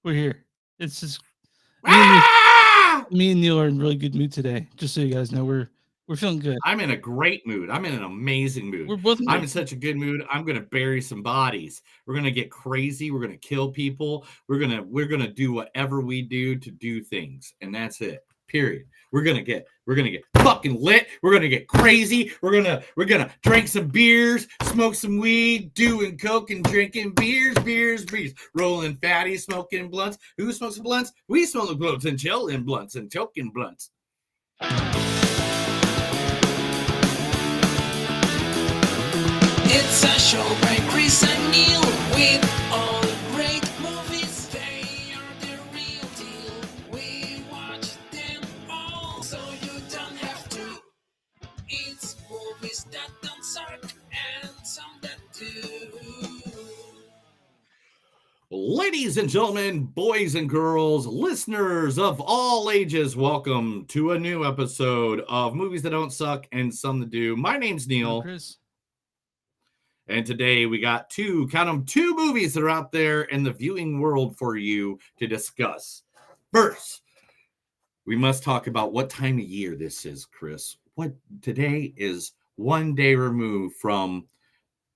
We're here. It's just me and Neil, Ah! me and Neil are in really good mood today. Just so you guys know, we're feeling good. I'm in a great mood. I'm in an amazing mood. We're both I'm in good. such a good mood. I'm going to bury some bodies. We're going to get crazy. We're going to kill people. We're going to do whatever we do to do things. And that's it. Period. We're going to get fucking lit. We're going to get crazy. We're going to drink some beers, smoke some weed, doing coke and drinking beers, rolling fatties, smoking blunts. Who smokes blunts? We smoke blunts and chilling blunts and choking blunts. It's a show by Chris and Neil with all great movies. They are the real deal. We watch them all, so you don't have to. It's movies that don't suck and some that do. Ladies and gentlemen, boys and girls, listeners of all ages, welcome to a new episode of Movies That Don't Suck and Some That Do. My name's I'm Neil. Chris. And today we got two movies that are out there in the viewing world for you to discuss. First, we must talk about what time of year this is, Chris. Today is one day removed from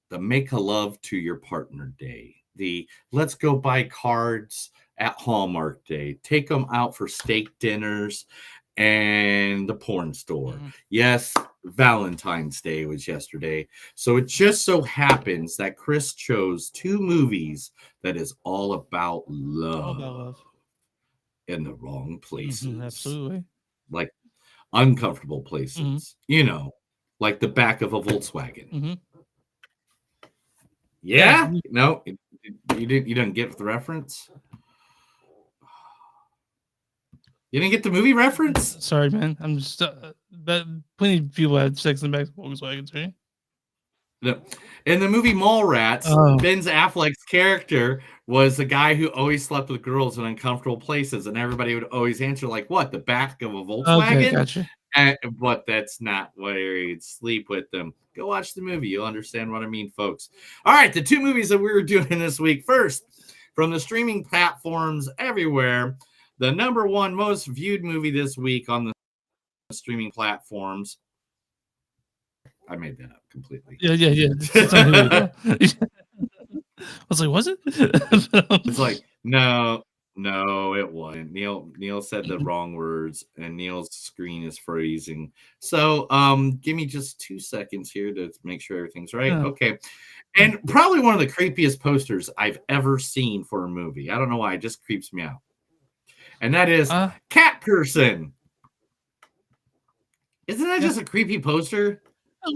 the Make a Love to Your Partner Day. The let's go buy cards at Hallmark Day. Take them out for steak dinners and the porn store. Mm-hmm. Yes, Valentine's Day was yesterday. So it just so happens that Chris chose two movies that is all about love. All about love. In the wrong places. Mm-hmm, absolutely. Like uncomfortable places. Mm-hmm. You know, like the back of a Volkswagen. Mm-hmm. Yeah? No, you didn't get the reference? You didn't get the movie reference? Sorry, man. I'm just but plenty of people had sex in the back of Volkswagens, right? No. In the movie Mallrats, Ben Affleck's character was the guy who always slept with girls in uncomfortable places, and everybody would always answer like, "What? The back of a Volkswagen?" Okay, gotcha. But that's not where he'd sleep with them. Go watch the movie; you'll understand what I mean, folks. All right, the two movies that we were doing this week. First, from the streaming platforms everywhere, the number one most viewed movie this week on the streaming platforms. I made that up completely. Yeah. I was like, was it? It's like, no, it wasn't. Neil said the wrong words, and Neil's screen is freezing. So, give me just 2 seconds here to make sure everything's right. Yeah. Okay. And probably one of the creepiest posters I've ever seen for a movie. I don't know why, it just creeps me out. And that is Cat Person. Isn't that just a creepy poster?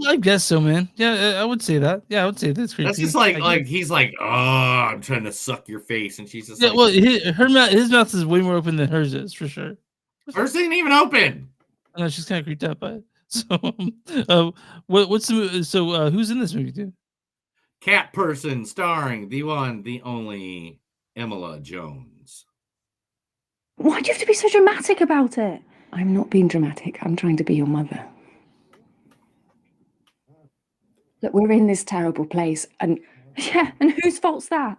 I guess so, man. Yeah, I would say that. Yeah, I would say that's creepy. That's just like he's like, oh, I'm trying to suck your face, and she's just like, well, his mouth is way more open than hers is for sure. Hers ain't even open. I know she's kind of creeped out by it. So, what's the movie? So, who's in this movie, dude? Cat Person, starring the one, the only Imola Jones. Why do you have to be so dramatic about it? I'm not being dramatic. I'm trying to be your mother. Look, we're in this terrible place, and whose fault's that?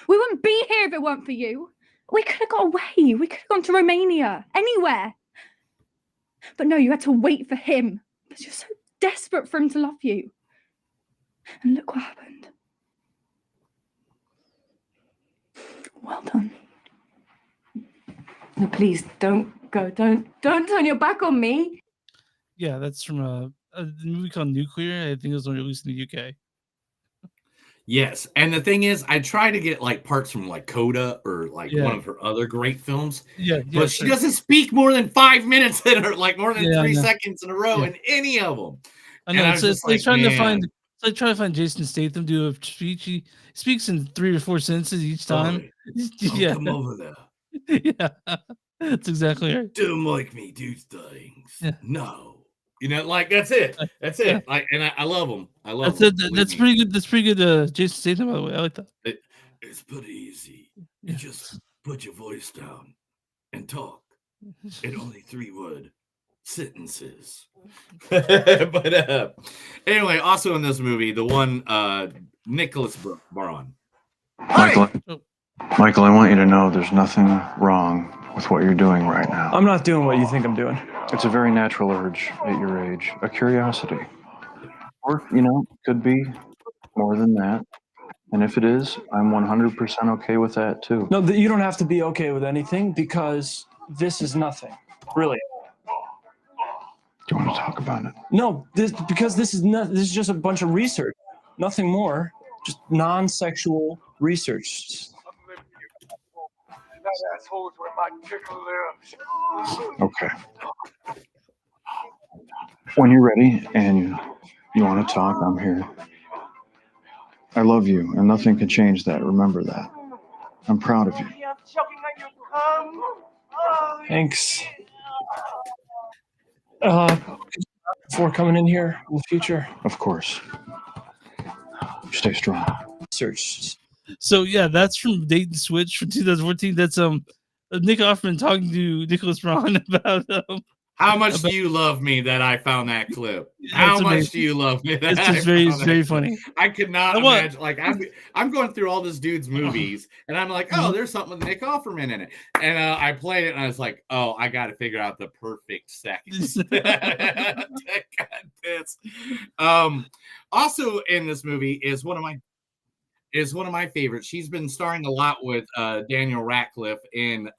We wouldn't be here if it weren't for you. We could have got away. We could have gone to Romania, anywhere. But no, you had to wait for him because you're so desperate for him to love you. And look what happened. Well done. No, please don't go. Don't turn your back on me. Yeah, that's from a movie called Nuclear. I think it was released in the UK. Yes, and the thing is, I try to get like parts from like Coda or like one of her other great films. But she doesn't speak more than 5 minutes in her, like more than 3 seconds in a row in any of them. I know. It's like trying to find Jason Statham do a speech. He speaks in 3 or 4 sentences each time. Come over there. Yeah, that's exactly right. Don't make me do things. Yeah. No. You know, like that's it. That's it. Yeah. Like, and I love them. I love them. That's pretty good. That's pretty good. Jason Statham, by the way, I like that. It's pretty easy. You just put your voice down and talk in only 3-word sentences. But anyway, also in this movie, the one Nicholas Braun. Michael. Michael, I want you to know there's nothing wrong with what you're doing right now. I'm not doing what you think I'm doing. It's a very natural urge at your age, a curiosity. Or, could be more than that. And if it is, I'm 100% okay with that too. No, you don't have to be okay with anything because this is nothing, really. Do you want to talk about it? No, because this is just a bunch of research, nothing more, just non-sexual research. Okay. When you're ready and you want to talk, I'm here. I love you, and nothing can change that. Remember that. I'm proud of you. Thanks. Before coming in here in the future. Of course. Stay strong. Research. So yeah, that's from Date & Switch from 2014. That's Nick Offerman talking to Nicholas Braun about how much do you love me that I found that clip? Yeah, How it's much amazing. do you love me? It's just very funny. I could not imagine. Like I'm going through all this dude's movies, and I'm like, oh, there's something with Nick Offerman in it, and I played it, and I was like, oh, I got to figure out the perfect seconds. Also in this movie is one of my favorites. She's been starring a lot with Daniel Radcliffe in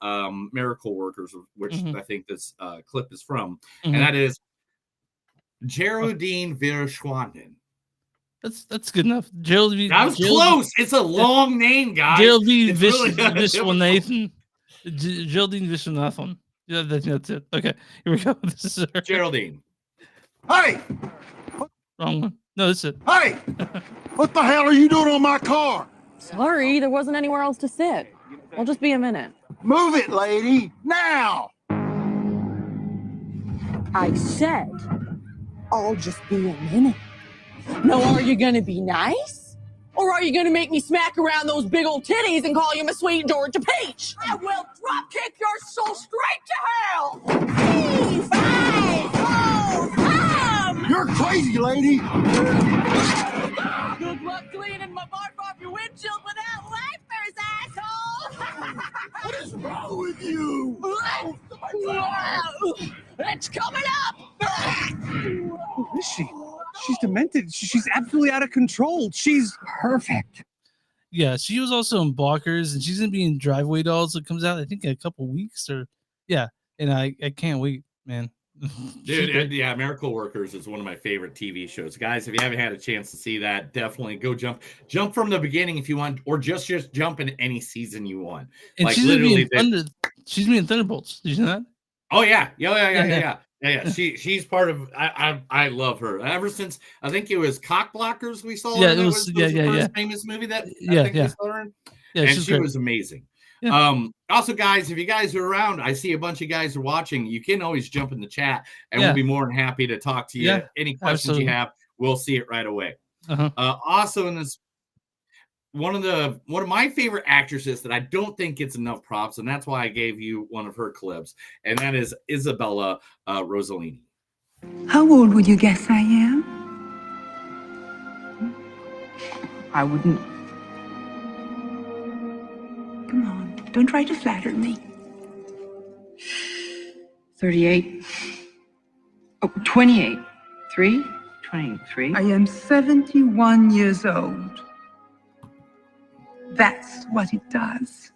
Miracle Workers, which I think this clip is from, and that is Geraldine Verschwanden. That's good enough. Geraldine. That was close. It's a long name, guys. Geraldine Viswanathan. Geraldine Viswanathan. Yeah, that's it. Okay, here we go. This is her. Geraldine. Hey! Wrong one. No, this is it. Hey! What the hell are you doing on my car? Sorry, there wasn't anywhere else to sit. I'll just be a minute. Move it, lady! Now! I said, I'll just be a minute. Now, are you gonna be nice? Or are you gonna make me smack around those big old titties and call you my sweet Georgia Peach? I will drop kick your soul straight to hell! 3, 5, 4, come! You're crazy, lady! Good luck cleaning my barf off your windshield without wipers, asshole! What is wrong with you? It's coming up! Who is she? She's demented. She's absolutely out of control. She's perfect. Yeah, she was also in Blockers, and she's gonna be in Driveway Dolls. That comes out, I think, in a couple weeks. Or and I can't wait, man. Dude, yeah, Miracle Workers is one of my favorite TV shows. Guys, if you haven't had a chance to see that, definitely go jump from the beginning if you want, or just jump in any season you want. And like she's literally, she's being Thunderbolts. Did you know that? Oh yeah. She's part of. I love her. Ever since I think it was Cock Blockers we saw. Yeah, her. it was the first famous movie that I think we saw her in. Yeah, and she was amazing. Yeah. Also, guys, if you guys are around, I see a bunch of guys are watching. You can always jump in the chat, and we'll be more than happy to talk to you. Yeah, any questions you have, we'll see it right away. Also, in this, one of my favorite actresses that I don't think gets enough props, and that's why I gave you one of her clips, and that is Isabella Rossellini. How old would you guess I am? I wouldn't. Come on, don't try to flatter me. 38. Oh, 28. 23. I am 71 years old. That's what it does.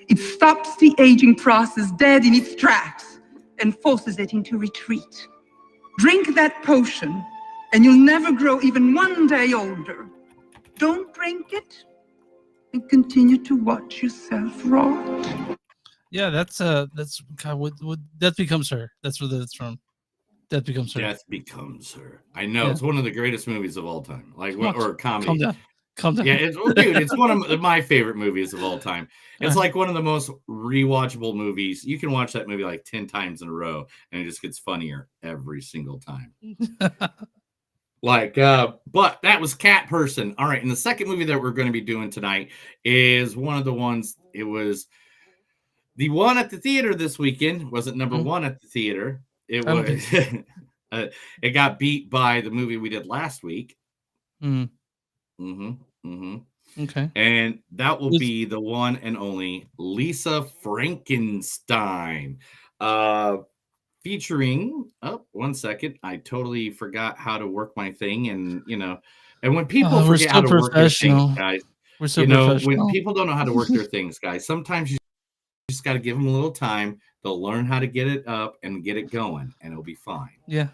It stops the aging process dead in its tracks and forces it into retreat. Drink that potion, and you'll never grow even one day older. Don't drink it, and continue to watch yourself rot. Yeah, that's God, what Death Becomes Her. That's where that's from. Death Becomes Her. Death Becomes Her. I know it's one of the greatest movies of all time. Like or comedy. Calm down. Yeah, it's one of my favorite movies of all time. It's like one of the most rewatchable movies. You can watch that movie like 10 times in a row, and it just gets funnier every single time. But that was Cat Person. All right, and the second movie that we're going to be doing tonight is one of the ones. It was the one at the theater this weekend. Wasn't number one at the theater. It was. It got beat by the movie we did last week. Okay. And that will Is- be the one and only Lisa Frankenstein. Featuring, oh, 1 second. I totally forgot how to work my thing. And, and when people we're forget so how to work their things, professional. guys, We're so when professional. people don't know how to work their things, guys, sometimes you just got to give them a little time. They'll learn how to get it up and get it going, and it'll be fine. Yeah.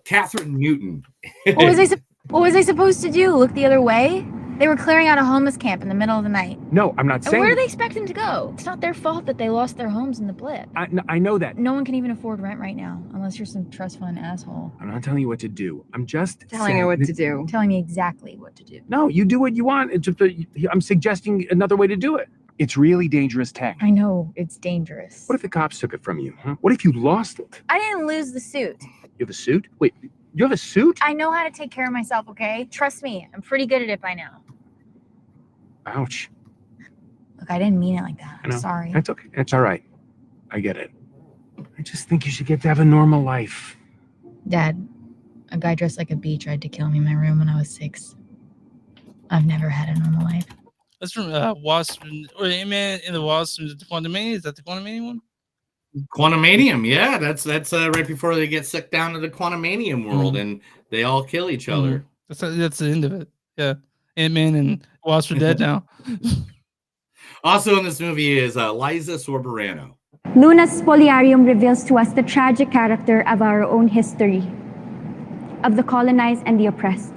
Catherine Newton. What was I supposed to do? Look the other way? They were clearing out a homeless camp in the middle of the night. No, I'm not And saying. where do they expect them to go? It's not their fault that they lost their homes in the blip. I know that. No one can even afford rent right now, unless you're some trust fund asshole. I'm not telling you what to do. I'm just Telling her what to do. Telling me exactly what to do. No, you do what you want. It's just, I'm suggesting another way to do it. It's really dangerous tech. I know, it's dangerous. What if the cops took it from you? Huh? What if you lost it? I didn't lose the suit. You have a suit? Wait, you have a suit? I know how to take care of myself, okay? Trust me, I'm pretty good at it by now. Ouch. Look, I didn't mean it like that. I know. I'm sorry. That's okay. That's all right. I get it. I just think you should get to have a normal life. Dad, a guy dressed like a bee tried to kill me in my room when I was 6. I've never had a normal life. That's from Wasp or Ant-Man in the Wasp. Is it the Quantumania? Is that the Quantumania one? Quantumanium, yeah, that's right before they get sucked down to the Quantumanium world and they all kill each other. That's the end of it. Yeah, Ant-Man and Wasp are dead now. Also in this movie is Liza Sorborano. Luna's Spoliarium reveals to us the tragic character of our own history, of the colonized and the oppressed,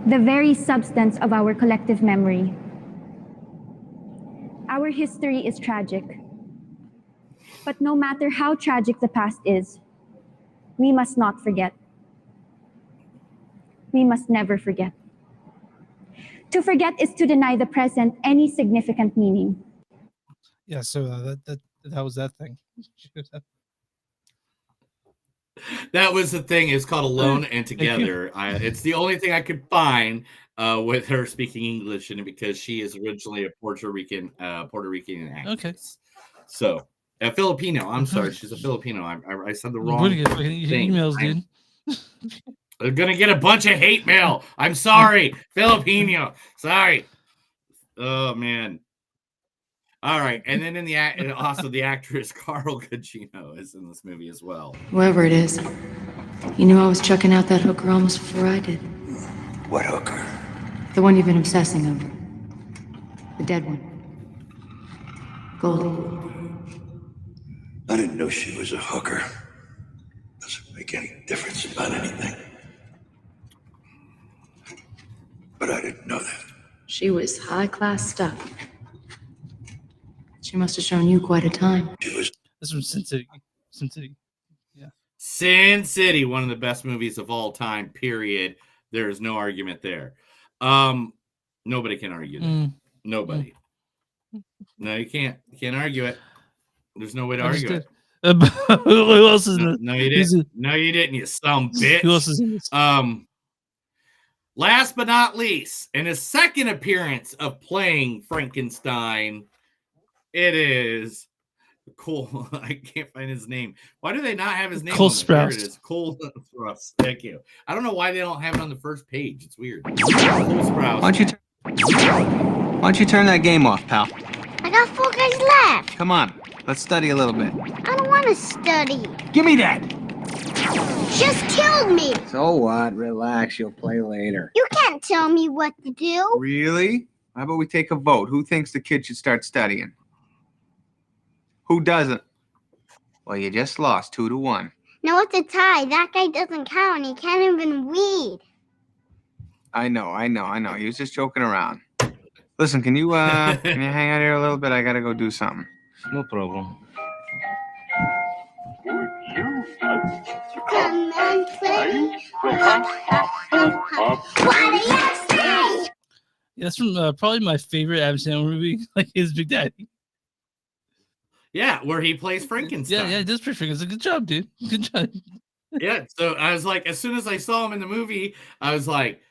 the very substance of our collective memory. Our history is tragic. But no matter how tragic the past is, we must not forget. We must never forget. To forget is to deny the present any significant meaning. Yeah, so that was that thing. That was the thing. It's called Alone and Together. It's the only thing I could find with her speaking English in it because she is originally a Puerto Rican actress. Okay. So a Filipino. I'm sorry, she's a Filipino. I said the wrong What do you get? thing. Emails, dude. I'm gonna get a bunch of hate mail. I'm sorry, Filipino. Sorry. Oh man. All right, and then also the actress Carl Gugino is in this movie as well. Whoever it is, you knew I was chucking out that hooker almost before I did. What hooker? The one you've been obsessing over. The dead one. Goldie. I didn't know she was a hooker. Doesn't make any difference about anything. But I didn't know that. She was high-class stuff. She must have shown you quite a time. This from Sin City. Sin City. Yeah. Sin City, one of the best movies of all time, period. There's no argument there. Nobody can argue that. Nobody. No, you can't. You can't argue it. There's no way to argue it. Who else is in it? No, you didn't. No, you didn't, you some bitch. Who else is in this? Last but not least, in his second appearance of playing Frankenstein, it is Cole. I can't find his name. Why do they not have his name? Cole on there? Here it Sprouse. is. Cole Sprouse. Thank you. I don't know why they don't have it on the first page. It's weird. Cole Sprouse. Why don't you turn that game off, pal? I got 4 guys left. Come on, let's study a little bit. I don't want to study. Give me that! Just killed me. So what? Relax, you'll play later. You can't tell me what to do. Really? How about we take a vote? Who thinks the kid should start studying? Who doesn't? Well, you just lost 2-1. No, it's a tie. That guy doesn't count. He can't even read. I know. He was just joking around. Listen, can you hang out here a little bit? I gotta go do something. No problem. Come and play. What do you say? Yeah, that's from probably my favorite Adam Sandler movie, like his Big Daddy. Yeah, where he plays Frankenstein. Yeah, he does play Frankenstein. Good job, dude. Good job. Yeah, so I was like, as soon as I saw him in the movie, I was like,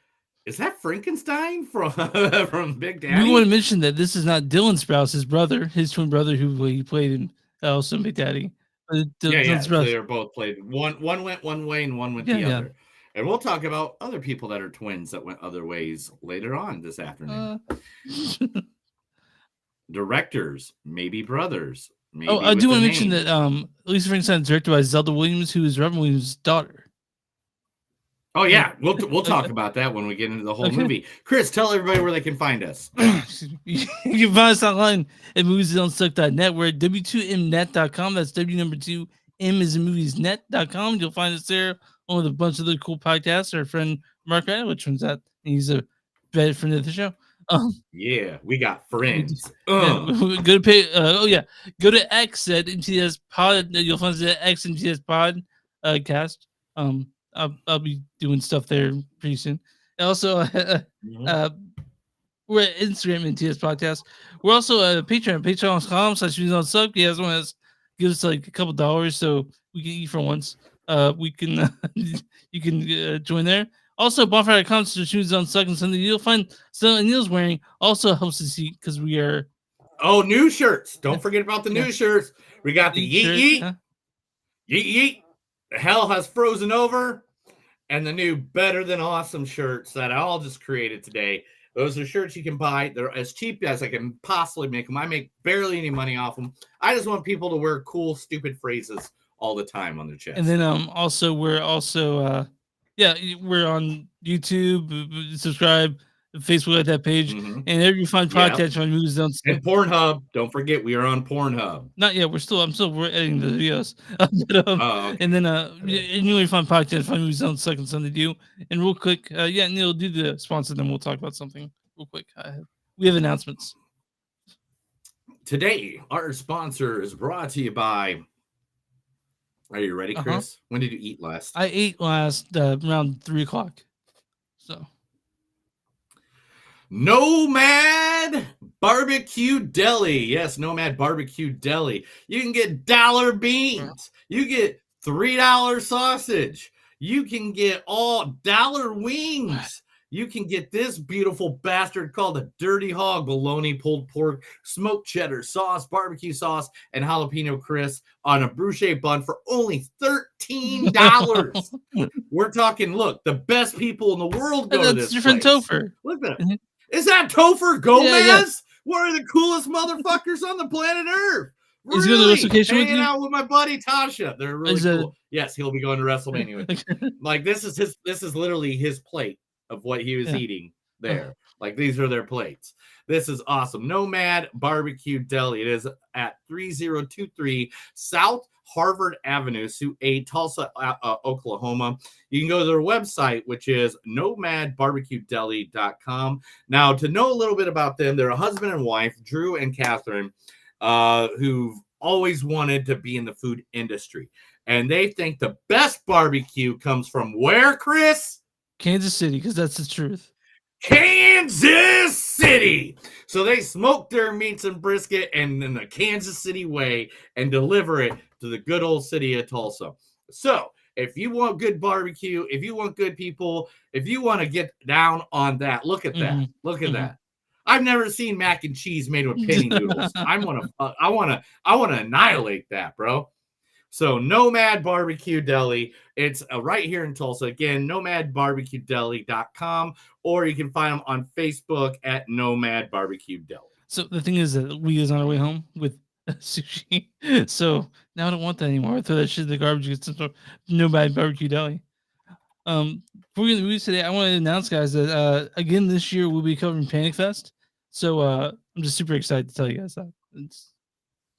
is that Frankenstein from Big Daddy? We want to mention that this is not Dylan Sprouse, his brother, his twin brother, who he played in also Big Daddy. Yeah, so they're both played. One went one way and one went the other. And we'll talk about other people that are twins that went other ways later on this afternoon. Directors, maybe brothers, maybe Oh, I with do a want to mention name. that Lisa Frankenstein is directed by Zelda Williams, who is Robin Williams' daughter. Oh yeah, we'll talk about that when we get into the whole movie. Chris, tell everybody where they can find us. You can find us online at moviesdon'tsuck.net. We're at w2mnet.com. That's W2M is in moviesnet.com. You'll find us there along with a bunch of other cool podcasts. Our friend Mark which one's that? He's a bad friend of the show. Yeah, we got friends. Yeah, go to pay. Go to X at MTS Pod. You'll find us at X MTS Pod cast. I'll be doing stuff there pretty soon. And also, we're at Instagram MTS Podcast. We're also at Patreon, patreon.com/moviesdon'tsuck. You guys want to give us like a couple dollars so we can eat for once. We can you can join there. Also, bonfire.com/moviesdon'tsuck, and something you'll find something Neil's wearing also helps us eat because we are. Oh, new shirts! Don't forget about the new shirts. We got the yeet shirt, yeet. The hell has frozen over, and the new better than awesome shirts that I all just created today. Those are shirts you can buy. They're as cheap as I can possibly make them. I make barely any money off them. I just want people to wear cool, stupid phrases all the time on their chest. And then also we're also we're on YouTube. Subscribe, Facebook at that page, and there you find podcasts on Movies Don't Suck. And Pornhub. Don't forget we are on Pornhub. Not yet. I'm still editing the videos. Okay. And then and you find podcasts, find Movies Don't Suck and something to do. And real quick, Neil, do the sponsor, then we'll talk about something real quick. We have announcements. Today, our sponsor is brought to you by. Are you ready, Chris? When did you eat last? I ate last around 3:00. So. Nomad Barbecue Deli. Yes, Nomad Barbecue Deli. You can get dollar beans. You get $3 sausage. You can get all dollar wings. You can get this beautiful bastard called a Dirty Hog bologna, pulled pork, smoked cheddar sauce, barbecue sauce, and jalapeno crisp on a bruschetta bun for only $13. We're talking, look, the best people in the world go to this different place. Topher. Look at that. Is that Topher Gomez? Yeah. One of the coolest motherfuckers on the planet Earth. Is he going to WrestleCation with hanging you? out with my buddy Tasha. They're really cool. Yes, he'll be going to WrestleMania. Like this is literally his plate of what he was eating there. Like these are their plates. This is awesome. Nomad Barbecue Deli. It is at 3023 South Harvard Avenue, Suite 8, Tulsa, Oklahoma. You can go to their website, which is nomadbarbecuedeli.com. Now, to know a little bit about them, they're a husband and wife, Drew and Catherine, who've always wanted to be in the food industry. And they think the best barbecue comes from where, Chris? Kansas City, because that's the truth. Kansas City. So they smoke their meats and brisket and in the Kansas City way and deliver it to the good old city of Tulsa. So if you want good barbecue, if you want good people, if you want to get down on that, look at that. Look at that. I've never seen mac and cheese made with penny noodles. I want to annihilate that, bro. So Nomad Barbecue Deli, it's right here in Tulsa. Again, nomadbarbecuedeli.com, or you can find them on Facebook at Nomad Barbecue Deli. So the thing is that we is on our way home with sushi. So now I don't want that anymore. I throw that shit in the garbage. Get some sort of Nomad Barbecue Deli. Before we get the movies today, I want to announce, guys, that again this year we'll be covering Panic Fest. So I'm just super excited to tell you guys that.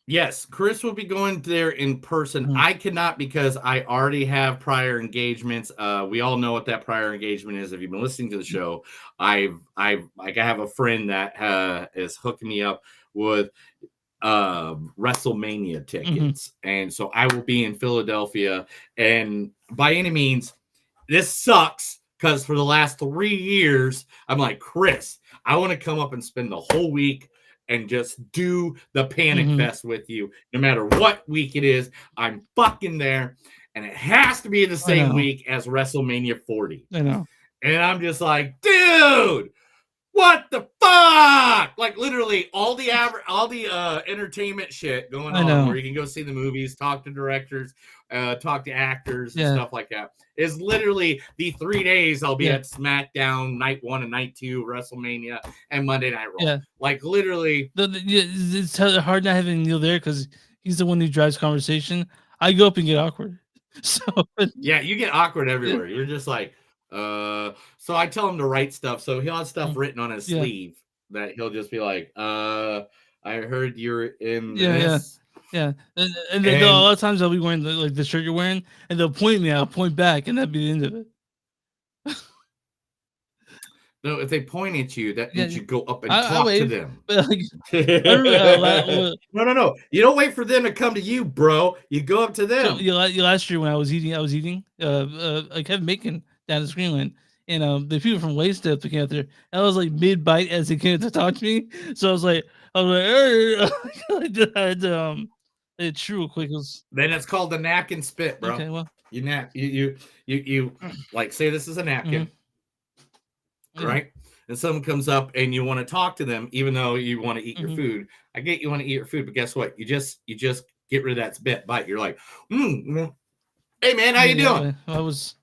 Yes, Chris will be going there in person. I cannot because I already have prior engagements. We all know what that prior engagement is. If you've been listening to the show, I have a friend that is hooking me up with WrestleMania tickets, and so I will be in Philadelphia. And by any means, this sucks because for the last 3 years, I'm like, Chris, I want to come up and spend the whole week and just do the Panic Fest with you. No matter what week it is, I'm fucking there. And it has to be the same week as WrestleMania 40. I know. And I'm just like, dude, what the fuck? Like literally all the entertainment shit going I on know. where you can go see the movies, talk to directors, talk to actors and Yeah. stuff like that is literally the 3 days I'll be Yeah. at SmackDown night 1 and night 2, WrestleMania, and Monday Night Raw. Yeah. Like literally. Yeah, it's hard not having Neil there because he's the one who drives conversation. I go up and get awkward. So Yeah, you get awkward everywhere. You're just like, so I tell him to write stuff. So he'll have stuff written on his Yeah. sleeve that he'll just be like, I heard you're in Yeah, this. yeah. And then a lot of times I'll be wearing the shirt you're wearing, and they'll point me, I'll point back, and that'd be the end of it. No, if they point at you, that means Yeah, you go up and I talk to wave, them. but, like, I remember, No. You don't wait for them to come to you, bro. You go up to them. So last year when I was eating like having bacon down in Greenland, and the people from Waste Up came out there. And I was like mid bite as they came to talk to me. So I was like, hey. I had to chew real quick. Then it's called the napkin spit, bro. Okay, well, you like say this is a napkin, right? And someone comes up and you want to talk to them, even though you want to eat your food. I get you want to eat your food, but guess what? You just get rid of that spit bite. You're like, hey man, how you doing? I was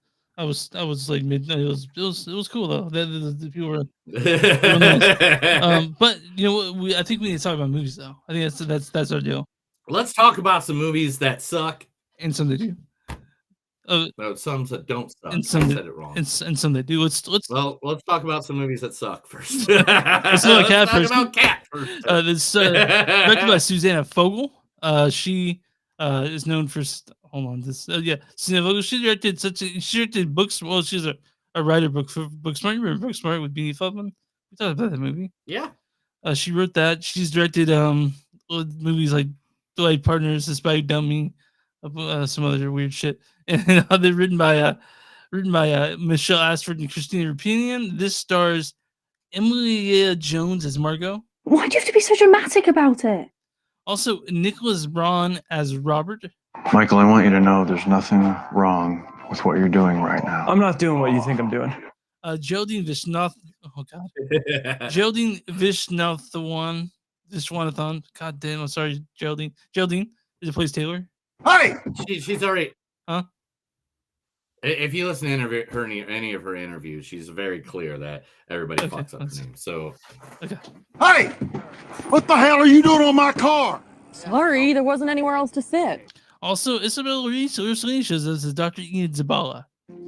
like mid. It was cool though. The people were nice. But you know what? I think we need to talk about movies though. I think that's our deal. Let's talk about some movies that suck and some that do. No, some that don't suck. And some I that, said it wrong. and some that do. Let's talk about some movies that suck first. Let's talk about Cat first. This directed by Susanna Fogel. She is known for hold on this. Susanna Fogel. She directed books. Well, she's a writer for Booksmart. You remember Booksmart with Beanie Feldman? We talked about that movie. Yeah. She wrote that. She's directed movies like The Light Partners, The Spy Who Dumped Me, some other weird shit. And they're written by Michelle Ashford and Christina Ripinian. This stars Emilia Jones as Margot. Why do you have to be so dramatic about it? Also, Nicholas Braun as Robert. Michael, I want you to know there's nothing wrong with what you're doing right now. I'm not doing what you think I'm doing. Geraldine Vishnath. Oh God. Geraldine Vishwanathan. God damn. I'm sorry, Geraldine. Geraldine is it plays Taylor. Hey, she's already. Huh? If you listen to any of her interviews, she's very clear that everybody fucks up her name. So, Hey, what the hell are you doing on my car? Sorry, there wasn't anywhere else to sit. Also, Isabel Ursulicious as Dr. Enid Zabala.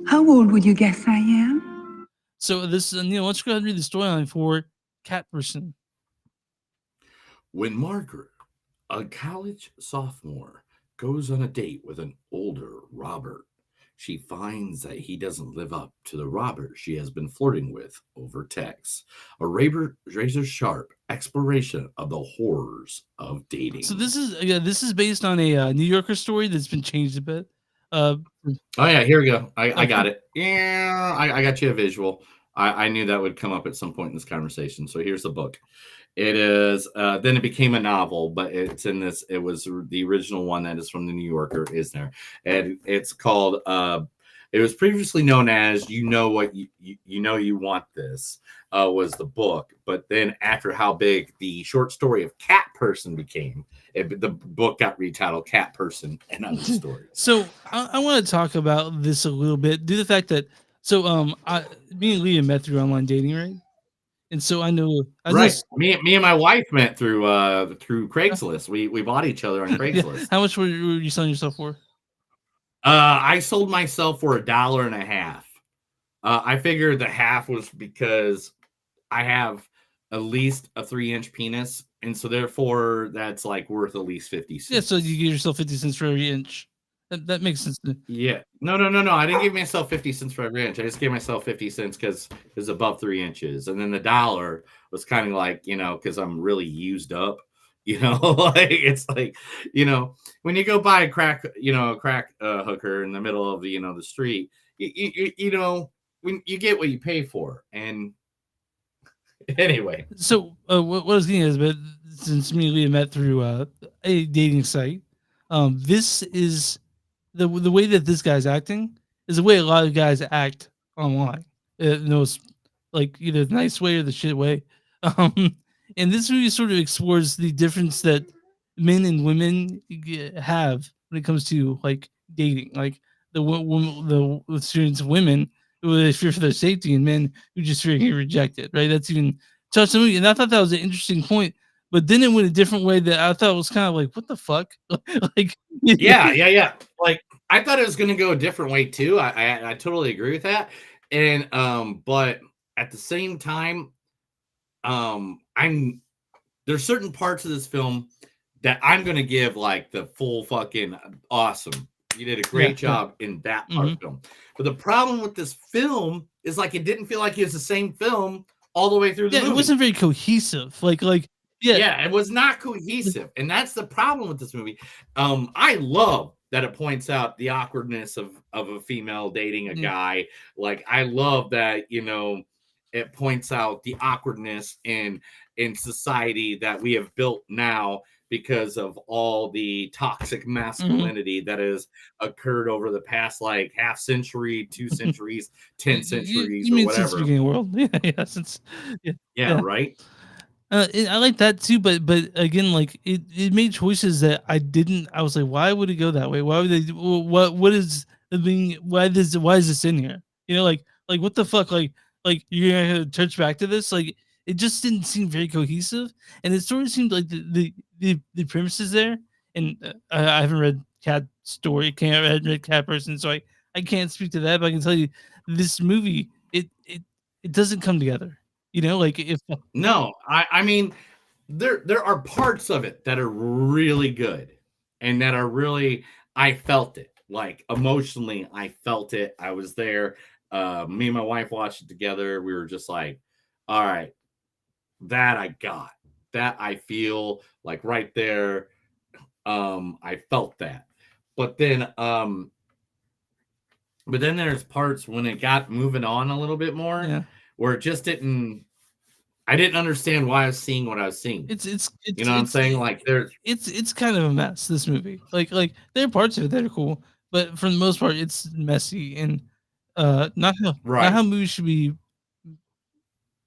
How old would you guess I am? So this, let's go ahead and read the storyline for Cat Person. When Margaret, a college sophomore, goes on a date with an older Robert, she finds that he doesn't live up to the Robert she has been flirting with over text. A razor-sharp exploration of the horrors of dating. So this is based on a New Yorker story that's been changed a bit. Oh yeah, here we go. I got it. Yeah, I got you a visual. I knew that would come up at some point in this conversation. So here's the book. It is then it became a novel, but it's in this. It was the original one that is from the New Yorker is there, and it's called. It was previously known as "You Know What You Want This" was the book, but then after how big the short story of Cat Person became, the book got retitled Cat Person and Other Stories. So I want to talk about this a little bit. Due to the fact that me and Leah met through online dating, right? And so I know, Me and my wife met through Craigslist. We bought each other on Craigslist. Yeah. How much were you selling yourself for? I sold myself for $1.50. I figured the half was because I have at least a 3-inch penis, and so therefore that's like worth at least 50 cents. Yeah, so you give yourself 50 cents for every inch. That makes sense. Yeah. No. I didn't give myself 50 cents for every inch. I just gave myself 50 cents because it's above 3 inches. And then the $1 was kind of like, because I'm really used up, like it's like, when you go buy a crack hooker in the middle of the, the street, when you get what you pay for. And anyway. So what I was getting is, but since me and Leah met through a dating site, this is the way that this guy's acting is the way a lot of guys act online. like either the nice way or the shit way. Um, and this movie sort of explores the difference that men and women have when it comes to like dating, like the students of women who fear for their safety and men who just fear getting rejected, right? That's even touched the movie, and I thought that was an interesting point. But then it went a different way that I thought was kind of like, what the fuck, like Yeah. Like I thought it was going to go a different way too. I totally agree with that. And but at the same time, I'm there's certain parts of this film that I'm going to give like the full fucking awesome. You did a Yeah, great job in that part of Mhm. the film. But the problem with this film is like it didn't feel like it was the same film all the way through the Yeah, it movie. wasn't very cohesive. Like yeah, Yeah, it was not cohesive, and that's the problem with this movie. I love that it points out the awkwardness of a female dating a Yeah. guy. Like, I love that, you know, it points out the awkwardness in society that we have built now because of all the toxic masculinity that has occurred over the past like half century, 2 centuries, 10 centuries, you or mean since the whatever. beginning of the world? Yeah, since yeah, Yeah, yeah. right. I like that too, but again, like it made choices that I didn't. I was like, why would it go that way? Why would they? What is the being? Why is this in here? You know, like what the fuck? Like you're gonna touch back to this? Like it just didn't seem very cohesive, and it sort of seemed like the premises there. And I haven't read Cat story, can't I haven't read Cat person, so I can't speak to that. But I can tell you, this movie it doesn't come together. You know, like if No, I mean, there are parts of it that are really good and that are really I felt it. Like emotionally, I felt it. I was there. Me and my wife watched it together. We were just like, all right, that I got. That I feel like right there. I felt that. But then there's parts when it got moving on a little bit more yeah. where it just didn't I didn't understand why I was seeing what I was seeing. You know what I'm saying? Like there's It's kind of a mess, this movie. Like there are parts of it that are cool, but for the most part, it's messy and not how right. movies should be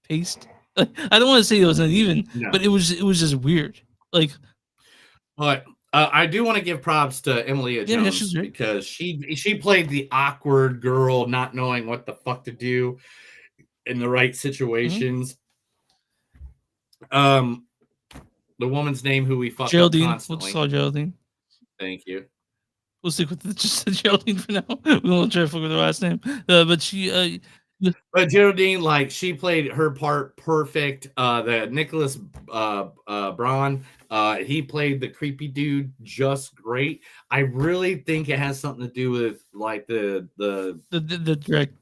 paced. Like, I don't want to say it was uneven, but No. it was just weird. Like But I do want to give props to Emilia yeah, she's Jones great. because she played the awkward girl, not knowing what the fuck to do in the right Mhm. situations. Um, the woman's name who we fuck up Geraldine, we'll just constantly. call her Geraldine. Thank you. We'll stick with just the Geraldine for now. We won't try to fuck with her last name. But she But Geraldine, like she played her part perfect. The Nicholas Braun, he played the creepy dude just great. I really think it has something to do with like the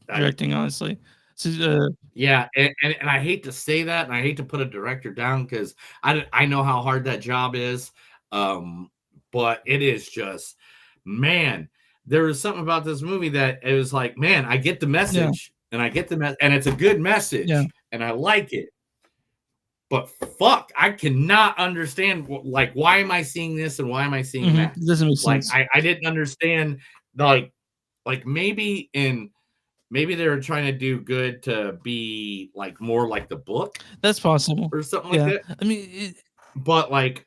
directing, honestly. So, yeah, and I hate to say that, and I hate to put a director down because I know how hard that job is. But it is just, man, there was something about this movie that it was like, man, I get the yeah, message, and I get the and it's a good yeah. message, and I like it. But fuck, I cannot understand like why am I seeing this and why am I seeing that? It doesn't make Like sense. I didn't understand like maybe they were trying to do good to be like more like the book That's possible. or something like Yeah. that. I mean, But like,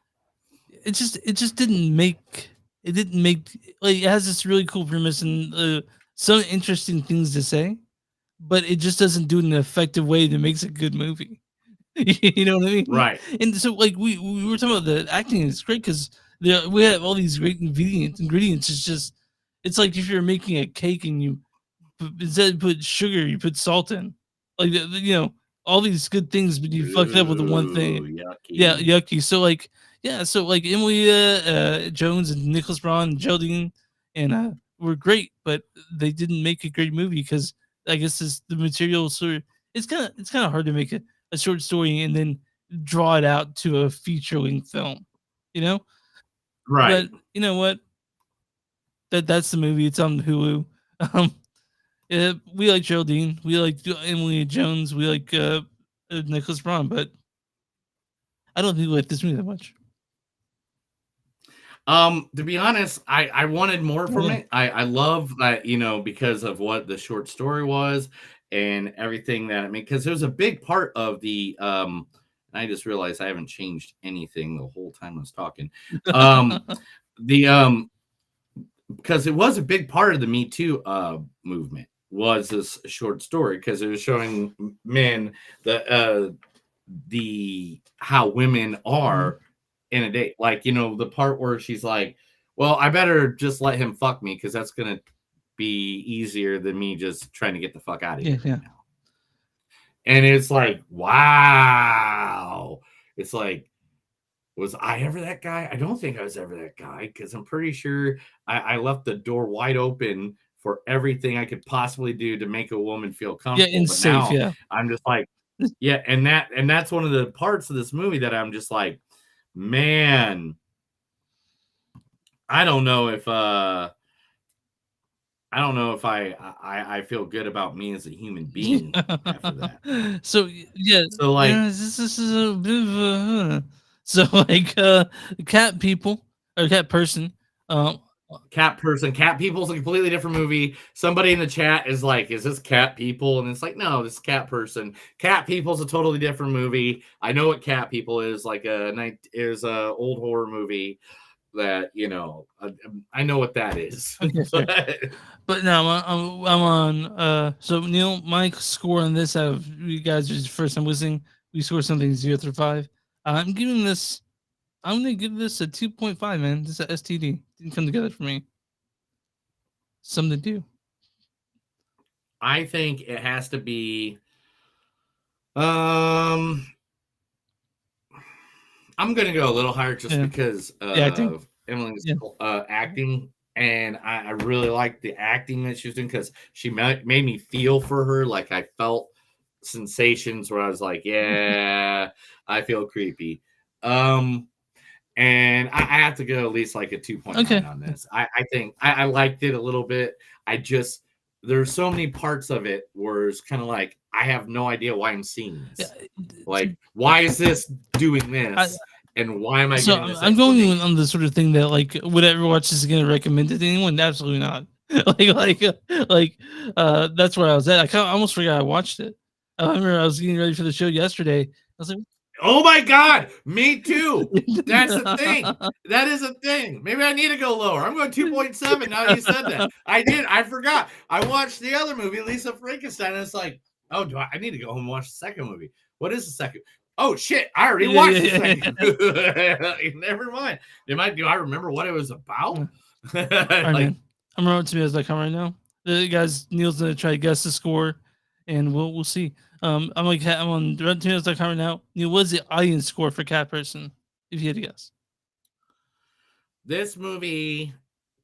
it just didn't make like it has this really cool premise and some interesting things to say, but it just doesn't do it in an effective way that makes a good movie. You know what I mean? right, And so like we were talking about the acting is great because we have all these great ingredients. It's just it's like if you're making a cake and you instead of put sugar, you put salt in. Like you know, all these good things, but you fucked up with the one thing. ooh, Yeah, yucky. yucky. So like, yeah, so like Emilia Jones and Nicholas Braun and Geraldine and were great, but they didn't make a great movie because I guess this the material sort of it's kind of hard to make a short story and then draw it out to a feature length film, you know. But Right. you know what? That's the movie. It's on Hulu. Um, yeah, we like Geraldine. We like Emily Jones. We like Nicholas Braun, but I don't think we like this movie that much. To be honest, I wanted more Oh, from yeah. it. I love that, you know, because of what the short story was and everything that I mean, because there's a big part of the I just realized I haven't changed anything the whole time I was talking. The because it was a big part of the Me Too movement was this short story, because it was showing men the how women are in a date. Like, you know, the part where she's like, well, I better just let him fuck me because that's gonna be easier than me just trying to get the fuck out of here right now. And it's like, wow. It's like, was I ever that guy? I don't think I was ever that guy, because I'm pretty sure I left the door wide open for everything I could possibly do to make a woman feel comfortable. and But safe, now I'm just like, yeah, and that's one of the parts of this movie that I'm just like, man, I don't know if I feel good about me as a human being after that. So yeah, So like, this is a bit of a so like cat people or cat person. Cat People's a completely different movie. Somebody in the chat is like, is this Cat People? And it's like, no, this is Cat Person. Cat People's a totally different movie. I know what Cat People is, like is a old horror movie that, you know, I know what that is. Okay, but now I'm on so Neil, my score on this out of you guys is first time listening, we score something 0 through 5. I'm gonna give this a 2.5, man. This is a STD. Didn't come together for me. Something to do. I think it has to be I'm gonna go a little higher just because of Emily's acting, and I really like the acting that she was doing, because she made me feel for her. Like, I felt sensations where I was like, yeah, I feel creepy. And I have to go at least like a 2.9 on this. I think I liked it a little bit. There's so many parts of it where it's kind of like, I have no idea why I'm seeing this. Like, why is this doing this? And why am I So getting this? I'm going on the sort of thing that, like, would I ever watch this again or recommend it to anyone? Absolutely not. That's where I was at. I almost forgot I watched it. I remember I was getting ready for the show yesterday. I was like, oh my God, me too. That's a thing. That is a thing. Maybe I need to go lower. I'm going 2.7 now you said that. I forgot. I watched the other movie, Lisa Frankenstein, and it's like, oh, I need to go home and watch the second movie. What is the second? Oh shit, I already watched the second. Never mind. Do I remember what it was about? All right, man. I'm on tomatoes.com right now. The guys, Neil's gonna try to guess the score, and we'll see. I'm on tomatoes.com right now. Neil, what is the audience score for Cat Person, if you had to guess? This movie,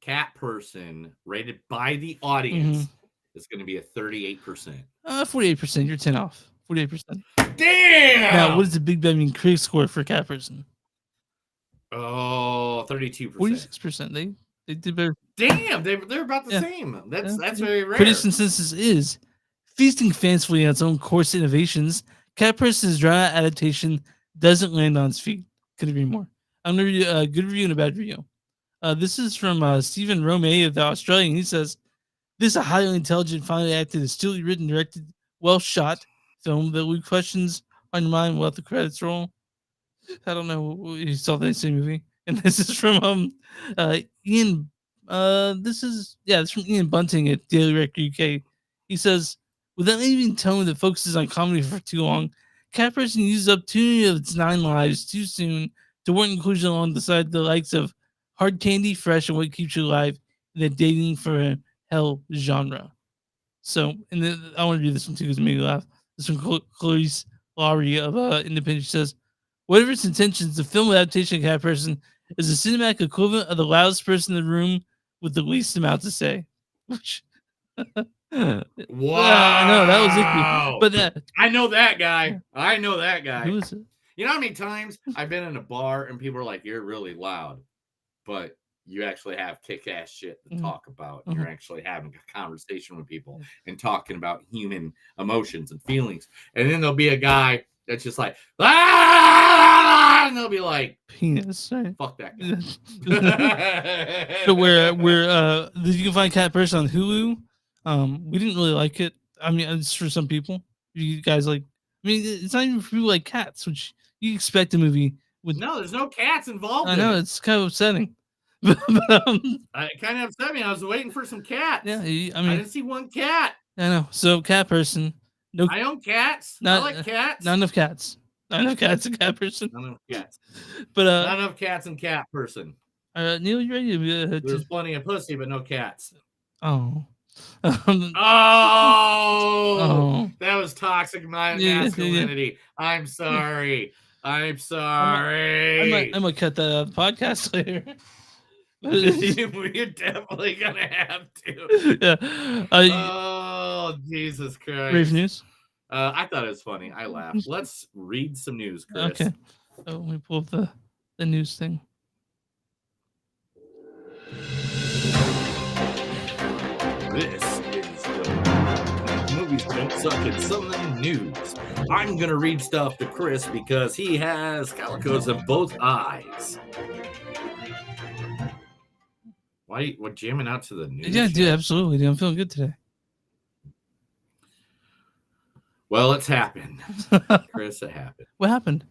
Cat Person, rated by the audience, is going to be a 38%. 48%. You're 10 off. 48%. Damn! Now, what is the Big Bang critic score for Cat Person? Oh, 32%. 46%. They did better. Damn, they're about the same. That's very rare. Critics' consensus is feasting fancifully on its own course innovations. Cat Person's drama adaptation doesn't land on its feet. Could agree more. I'm gonna read a good review and a bad review. This is from Stephen Romay of the Australian. He says, "This is a highly intelligent, finely acted, astutely written, directed, well shot film that leaves questions on your mind while the credits roll." I don't know if you saw the same movie. And this is from Ian. It's from Ian Bunting at Daily Record UK. He says, without leaving tone that focuses on comedy for too long, Cat Person uses up 2 of its 9 lives too soon to warrant inclusion alongside the likes of Hard Candy, Fresh, and What Keeps You Alive in the dating for hell genre. So, and then I want to do this one too because it made me laugh. This from Clarice Lowry of Independent. She says, whatever its intentions, the film adaptation of Cat Person is a cinematic equivalent of the loudest person in the room with the least amount to say. Which, wow, I know that was icky, but I know that guy. I know that guy. Who is it? You know how many times I've been in a bar and people are like, "You're really loud," but you actually have kick-ass shit to talk about. You're actually having a conversation with people and talking about human emotions and feelings. And then there'll be a guy that's just like, ah! And they'll be like, penis. Right? Fuck that guy. So where you can find Cat Person on Hulu. We didn't really like it. I mean, it's for some people. You guys like. I mean, it's not even for people like cats, which you expect a movie with. No, there's no cats involved. I know in it. it's kind of upsetting. But, It kind of upset me. I was waiting for some cats. yeah, I mean, I didn't see one cat. I know. So, cat person. No, I own cats. not, I like cats. Not enough cats. Not enough cats and cat person. Not enough cats. But not enough cats and cat person. Neil, you ready? There's plenty of pussy, but no cats. Oh. Oh, that was toxic masculinity. I'm sorry. I'm sorry. I'm gonna cut that out of the podcast later. We're definitely gonna have to. Yeah. Oh, Jesus Christ. Brave news. I thought it was funny. I laughed. Let's read some news, Chris. Okay. Oh, let me pull up the news thing. This is the Movies Don't Suck at Something News. I'm gonna read stuff to Chris because he has calicos in both eyes. Why? What jamming out to the news? Yeah, dude, absolutely. Dude, I'm feeling good today. Well, it's happened, Chris. It happened. What happened?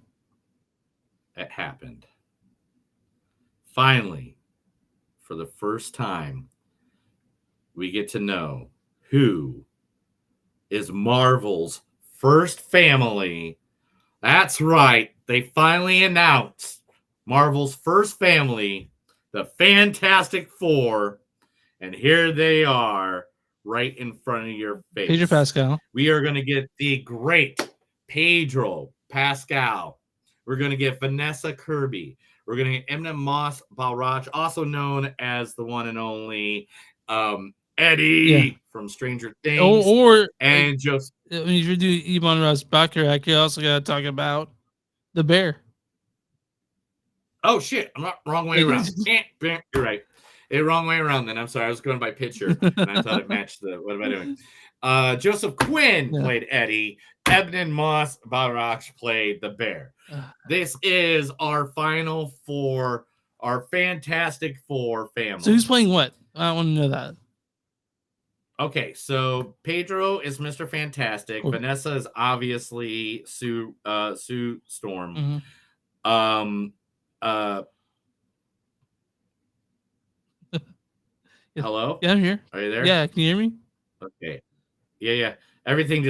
It happened. Finally, for the first time, we get to know who is Marvel's first family. That's right. They finally announced Marvel's first family, the Fantastic Four. And here they are right in front of your face. Pedro Pascal. We are going to get the great Pedro Pascal. We're going to get Vanessa Kirby. We're going to get Eminem Moss Balraj, also known as the one and only Eddie from Stranger Things. Or and just I mean, if you're doing Ivan Ross Bacharach, you also got to talk about the bear. Oh shit! I'm not wrong way around. You're right. Wrong way around. Then I'm sorry. I was going by picture, and I thought it matched the. What am I doing? Joseph Quinn played Eddie. Ebnon Moss Balraj played the bear. This is our final four, our Fantastic Four family. So who's playing what? I want to know that. Okay, so Pedro is Mr. Fantastic. Cool. Vanessa is obviously Sue Storm. Mm-hmm. Hello? Yeah, I'm here. Are you there? Yeah, can you hear me? Okay. Yeah. Everything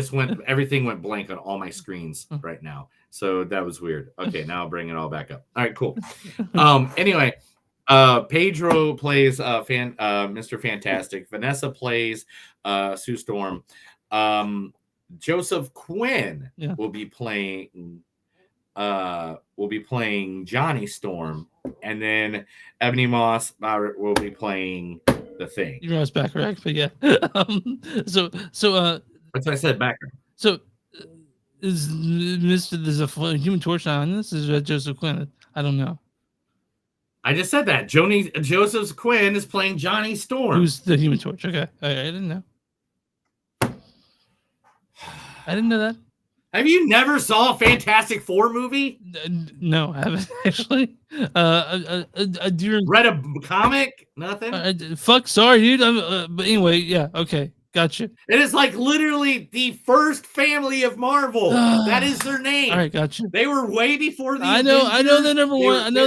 went blank on all my screens right now. So that was weird. Okay, now I'll bring it all back up. All right, cool. Anyway, Pedro plays Mr. Fantastic. Vanessa plays Sue Storm. Joseph Quinn will be playing Johnny Storm, and then Ebony Moss will be playing the Thing. You know it's Bacharach, but yeah. So that's what I said, Bacharach. So is there's a Human Torch on this? Is that Joseph Quinn? I don't know. I just said that. Joseph Quinn is playing Johnny Storm. Who's the Human Torch? Okay. I didn't know. I didn't know that. Have you never saw a Fantastic Four movie? No, I haven't actually. Read a comic? Nothing? Fuck, sorry, dude. But anyway, yeah, okay. Gotcha. It is like literally the first family of Marvel. That is their name. All right, gotcha. They were way before the I know they're number one. I know.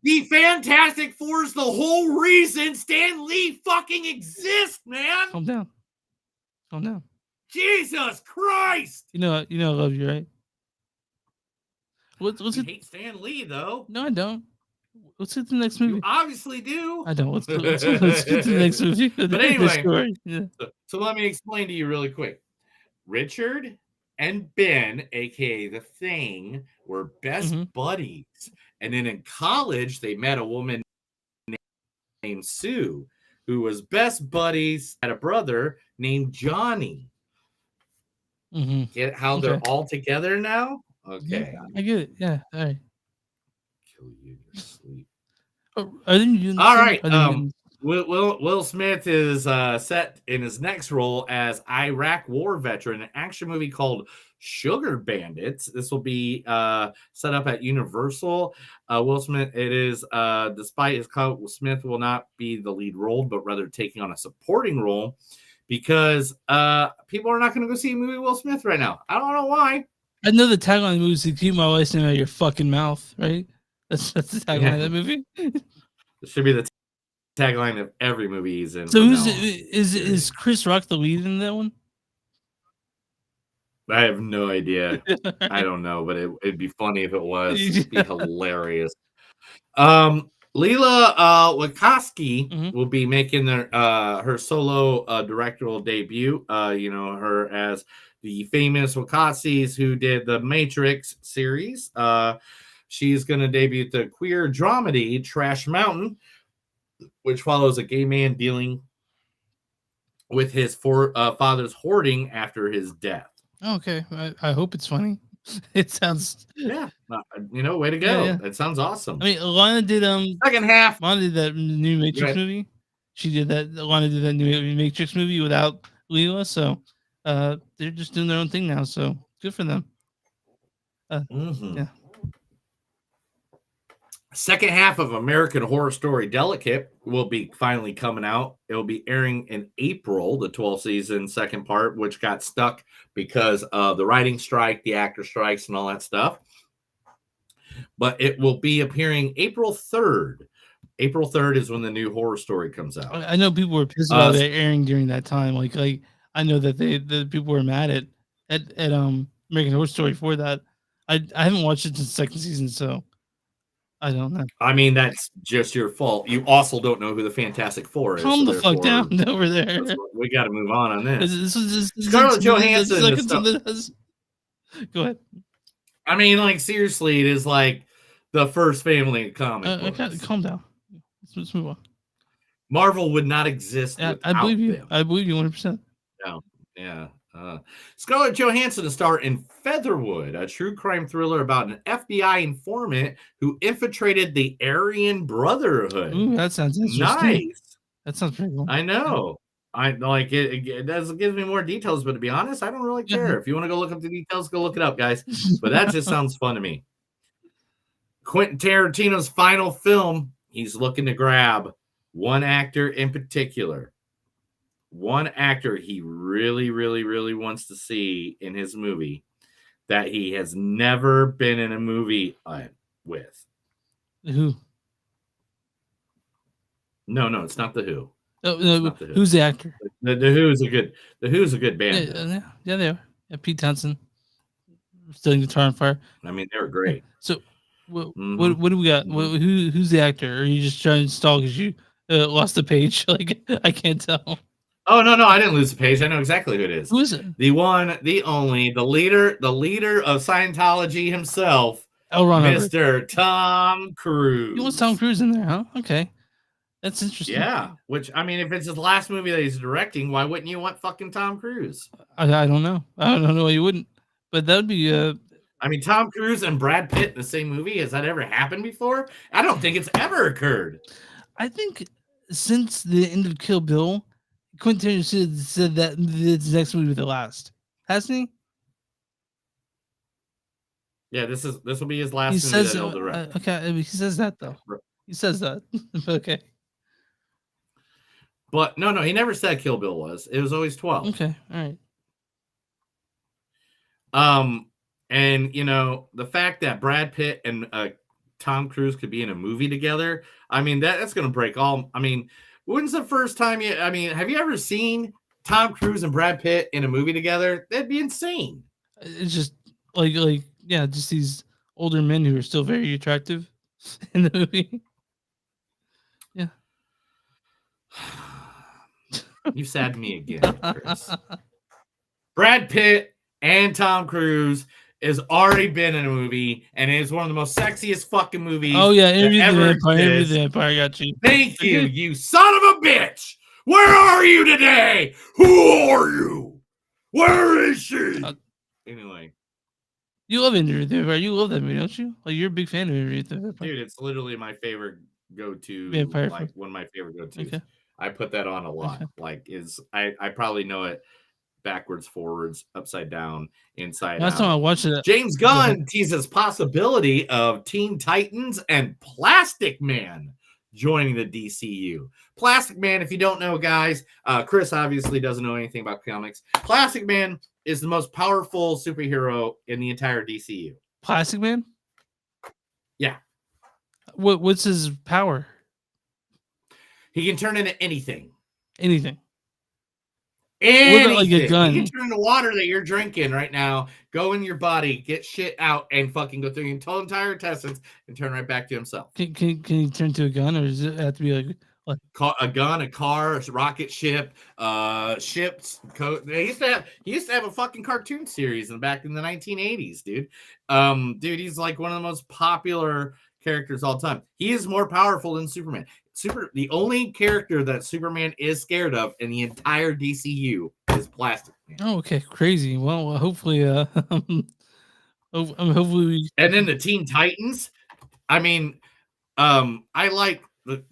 The Fantastic Four is the whole reason Stan Lee fucking exists, man. Calm down. Jesus Christ! You know I love you, right? What's you hate Stan Lee, though. No, I don't. Let's get to the next movie. You obviously do. I don't. Let's get to the next movie. But anyway, so let me explain to you really quick. Richard and Ben, aka the Thing, were best buddies. And then in college, they met a woman named Sue, who was best buddies, had a brother named Johnny. Get how they're all together now? Okay. Yeah, I get it. Yeah. All right. Kill you in your sleep. All right. Will Smith is set in his next role as Iraq war veteran, an action movie called Sugar Bandits. This will be set up at Universal. Will Smith, it is, despite his Will Smith will not be the lead role, but rather taking on a supporting role. because people are not going to go see a movie Will Smith right now. I don't know why. I know the tagline of the movie is to keep my wife's name out of your fucking mouth, right? That's the tagline of that movie. It should be the tagline of every movie he's in. So from who's now on. is Chris Rock the lead in that one? I have no idea. I don't know, but it'd be funny if it was. It'd be hilarious. Leela Wachowski will be making her solo directorial debut. You know, her as the famous Wachowskis who did the Matrix series. She's going to debut the queer dramedy Trash Mountain, which follows a gay man dealing with his father's hoarding after his death. Okay, I hope it's funny. It sounds you know, way to go. Yeah. That sounds awesome. I mean, Lana did second half. Lana did that new Matrix movie. She did that. Lana did that new Matrix movie without Leela, so they're just doing their own thing now. So good for them. Yeah. Second half of American Horror Story Delicate will be finally coming out. It will be airing in April, the 12th season, second part, which got stuck because of the writing strike, the actor strikes, and all that stuff. But it will be appearing April 3rd. April 3rd is when the new horror story comes out. I know people were pissed about it airing during that time. Like I know that the people were mad at American Horror Story for that. I haven't watched it since the second season, so I don't know. I mean, that's just your fault. You also don't know who the Fantastic Four is. Calm the fuck down over there. We got to move on this. This Scarlett Johansson. Go ahead. I mean, like, seriously, it is like the first family comic books. Calm down. Let's move on. Marvel would not exist without I believe you. them. I believe you 100%. No. Yeah. Scarlett Johansson to star in Featherwood, a true crime thriller about an FBI informant who infiltrated the Aryan Brotherhood. Ooh, that sounds interesting. Nice. That sounds pretty cool. I know. I like it. It does give me more details, but to be honest, I don't really care. If you want to go look up the details, go look it up, guys. But that just sounds fun to me. Quentin Tarantino's final film, he's looking to grab one actor in particular. One actor he really, really, really wants to see in his movie that he has never been in a movie with. Who? No, it's not the Who. No, who's the actor? The Who's a good band. Yeah, they are. Yeah, Pete Townsend, stealing guitar on fire. I mean, they were great. So, what do we got? Who's the actor? Or are you just trying to stall because you lost the page? Like I can't tell. Oh no, I didn't lose the page. I know exactly who it is. Who is it? The one, the only, the leader of Scientology himself, Mr. Tom Cruise. You want Tom Cruise in there, huh? Okay. That's interesting. Yeah, which I mean, if it's his last movie that he's directing, why wouldn't you want fucking Tom Cruise? I don't know. I don't know why you wouldn't. But that would be I mean, Tom Cruise and Brad Pitt in the same movie. Has that ever happened before? I don't think it's ever occurred. I think since the end of Kill Bill, Quentin Tarantino said that this next movie will be the last. Hasn't he? Yeah, this will be his last He movie says that he'll direct. okay, he says that though. He says that. Okay. But no, he never said Kill Bill was. It was always 12. Okay, all right. And you know, the fact that Brad Pitt and Tom Cruise could be in a movie together, I mean, that's gonna break all. I mean, when's the first time have you ever seen Tom Cruise and Brad Pitt in a movie together? That'd be insane. It's just like just these older men who are still very attractive in the movie. Yeah. You saddened me again, Chris. Brad Pitt and Tom Cruise has already been in a movie, and it is one of the most sexiest fucking movies. Oh yeah, Interview the Vampire. Got you. Thank you, you son of a bitch. Where are you today? Who are you? Where is she? Anyway, you love Interview with the Vampire. You love that movie, don't you? Like you're a big fan of Interview with the Vampire. Dude, it's literally my favorite go-to. Vampire. Like one of my favorite go-tos. Okay. I put that on a lot. Like I probably know it backwards, forwards, upside down, inside Last out. time I watched it, James Gunn teases possibility of Teen Titans and Plastic Man joining the DCU. Plastic Man, if you don't know, guys, Chris obviously doesn't know anything about comics. Plastic Man is the most powerful superhero in the entire DCU. Plastic Man? Yeah. What's his power? He can turn into anything. Anything. Anything. What about, like, a gun? He can turn the water that you're drinking right now, go in your body, get shit out, and fucking go through your entire intestines and turn right back to himself. Can he turn to a gun, or does it have to be like a gun, a car, a rocket ship, ships? He used to have a fucking cartoon series back in the 1980s, dude. Dude, he's like one of the most popular characters all time. He is more powerful than Superman. The only character that Superman is scared of in the entire DCU is Plastic Man. Oh, okay, crazy. Well, hopefully, hopefully we... And then the Teen Titans. I mean, I like the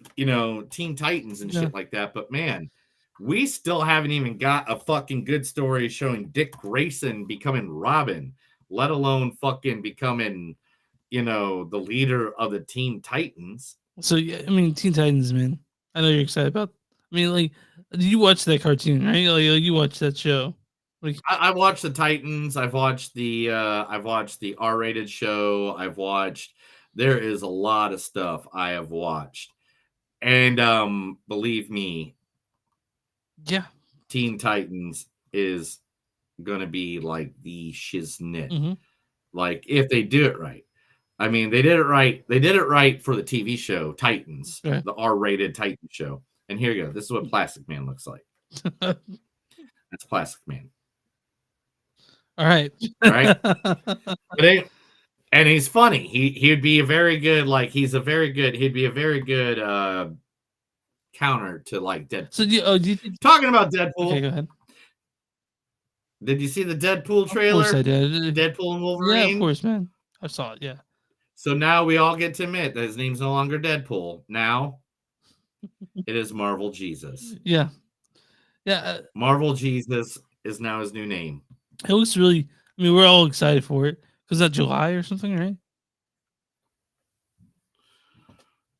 Teen Titans and shit like that, but man, we still haven't even got a fucking good story showing Dick Grayson becoming Robin, let alone fucking becoming, the leader of the Teen Titans. So yeah, I mean, Teen Titans, man. I know you're excited about. I mean, like, you watch that cartoon, right? Like you watch that show. Like, I watched the Titans. I've watched the R-rated show. There is a lot of stuff I have watched, and believe me, yeah, Teen Titans is gonna be like the shiznit. Mm-hmm. Like if they do it right. I mean, they did it right. They did it right for the TV show Titans, right. The R-rated Titan show. And here you go. This is what Plastic Man looks like. That's Plastic Man. All right. And he's funny. He'd be a very good, he'd be a very good counter to like Deadpool. So do you think... Talking about Deadpool. Okay, go ahead. Did you see the Deadpool trailer? Of course I did. Deadpool and Wolverine? Yeah, of course, man. I saw it, yeah. So now we all get to admit that his name's no longer Deadpool. Now it is Marvel Jesus. Yeah. Yeah. Marvel Jesus is now his new name. It looks really... I mean, we're all excited for it. Because that's July or something, right?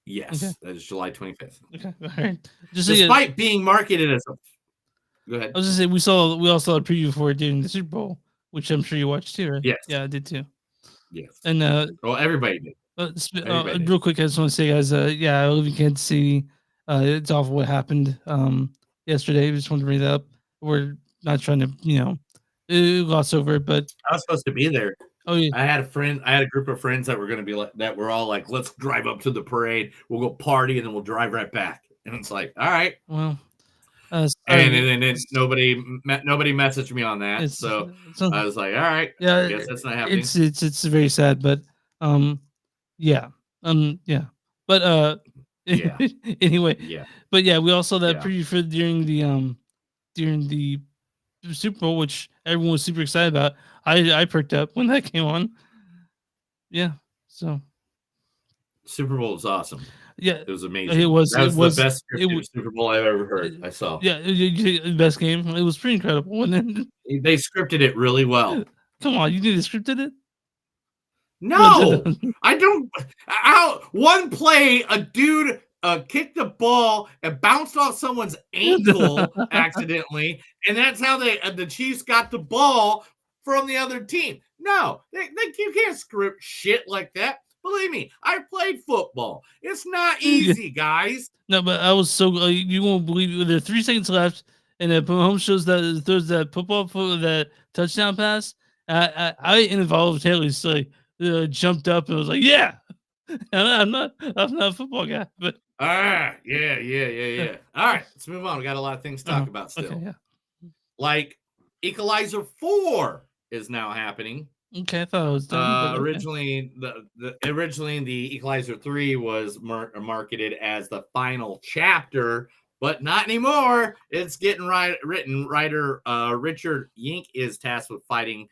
Yes, okay. That is July 25th. Okay, all right. Despite being marketed as a... Go ahead. I was just saying, we all saw a preview for it during the Super Bowl, which I'm sure you watched too, right? Yes. Yeah, I did too. Yes. And well, everybody did. Real quick, I just want to say, guys, yeah, I live in Kansas City. It's awful what happened yesterday. We just wanted to bring that up. We're not trying to, gloss over it, but I was supposed to be there. Oh yeah. I had a group of friends that were going to be like that. We're all like, let's drive up to the parade. We'll go party and then we'll drive right back. And it's like, all right. Well, and then nobody messaged me on that. So I was like, all right. Yeah, I guess that's not happening. It's very sad, but yeah. But yeah. Anyway. Yeah. But yeah, we also saw that preview for during the Super Bowl, which everyone was super excited about. I perked up when that came on. Yeah. So Super Bowl was awesome. Yeah, it was amazing. It was the best Super Bowl I've ever heard. I saw. Yeah, the best game. It was pretty incredible. And then they scripted it really well. Come on, you did scripted it? No, I don't. One play, a dude kicked the ball and bounced off someone's ankle accidentally, and that's how the Chiefs got the ball from the other team. No, you can't script shit like that. Believe me, I played football. It's not easy, guys. No, but I was so you won't believe it. There are 3 seconds left, and then Mahomes throws that that touchdown pass. I involuntarily jumped up and was like, "Yeah." I'm not a football guy, but yeah. All right, let's move on. We got a lot of things to talk about still. Okay, yeah. Like Equalizer 4 is now happening. Okay, I thought it was done. Originally, the Equalizer 3 was marketed as the final chapter, but not anymore. It's getting written. Writer Richard Yink is tasked with fighting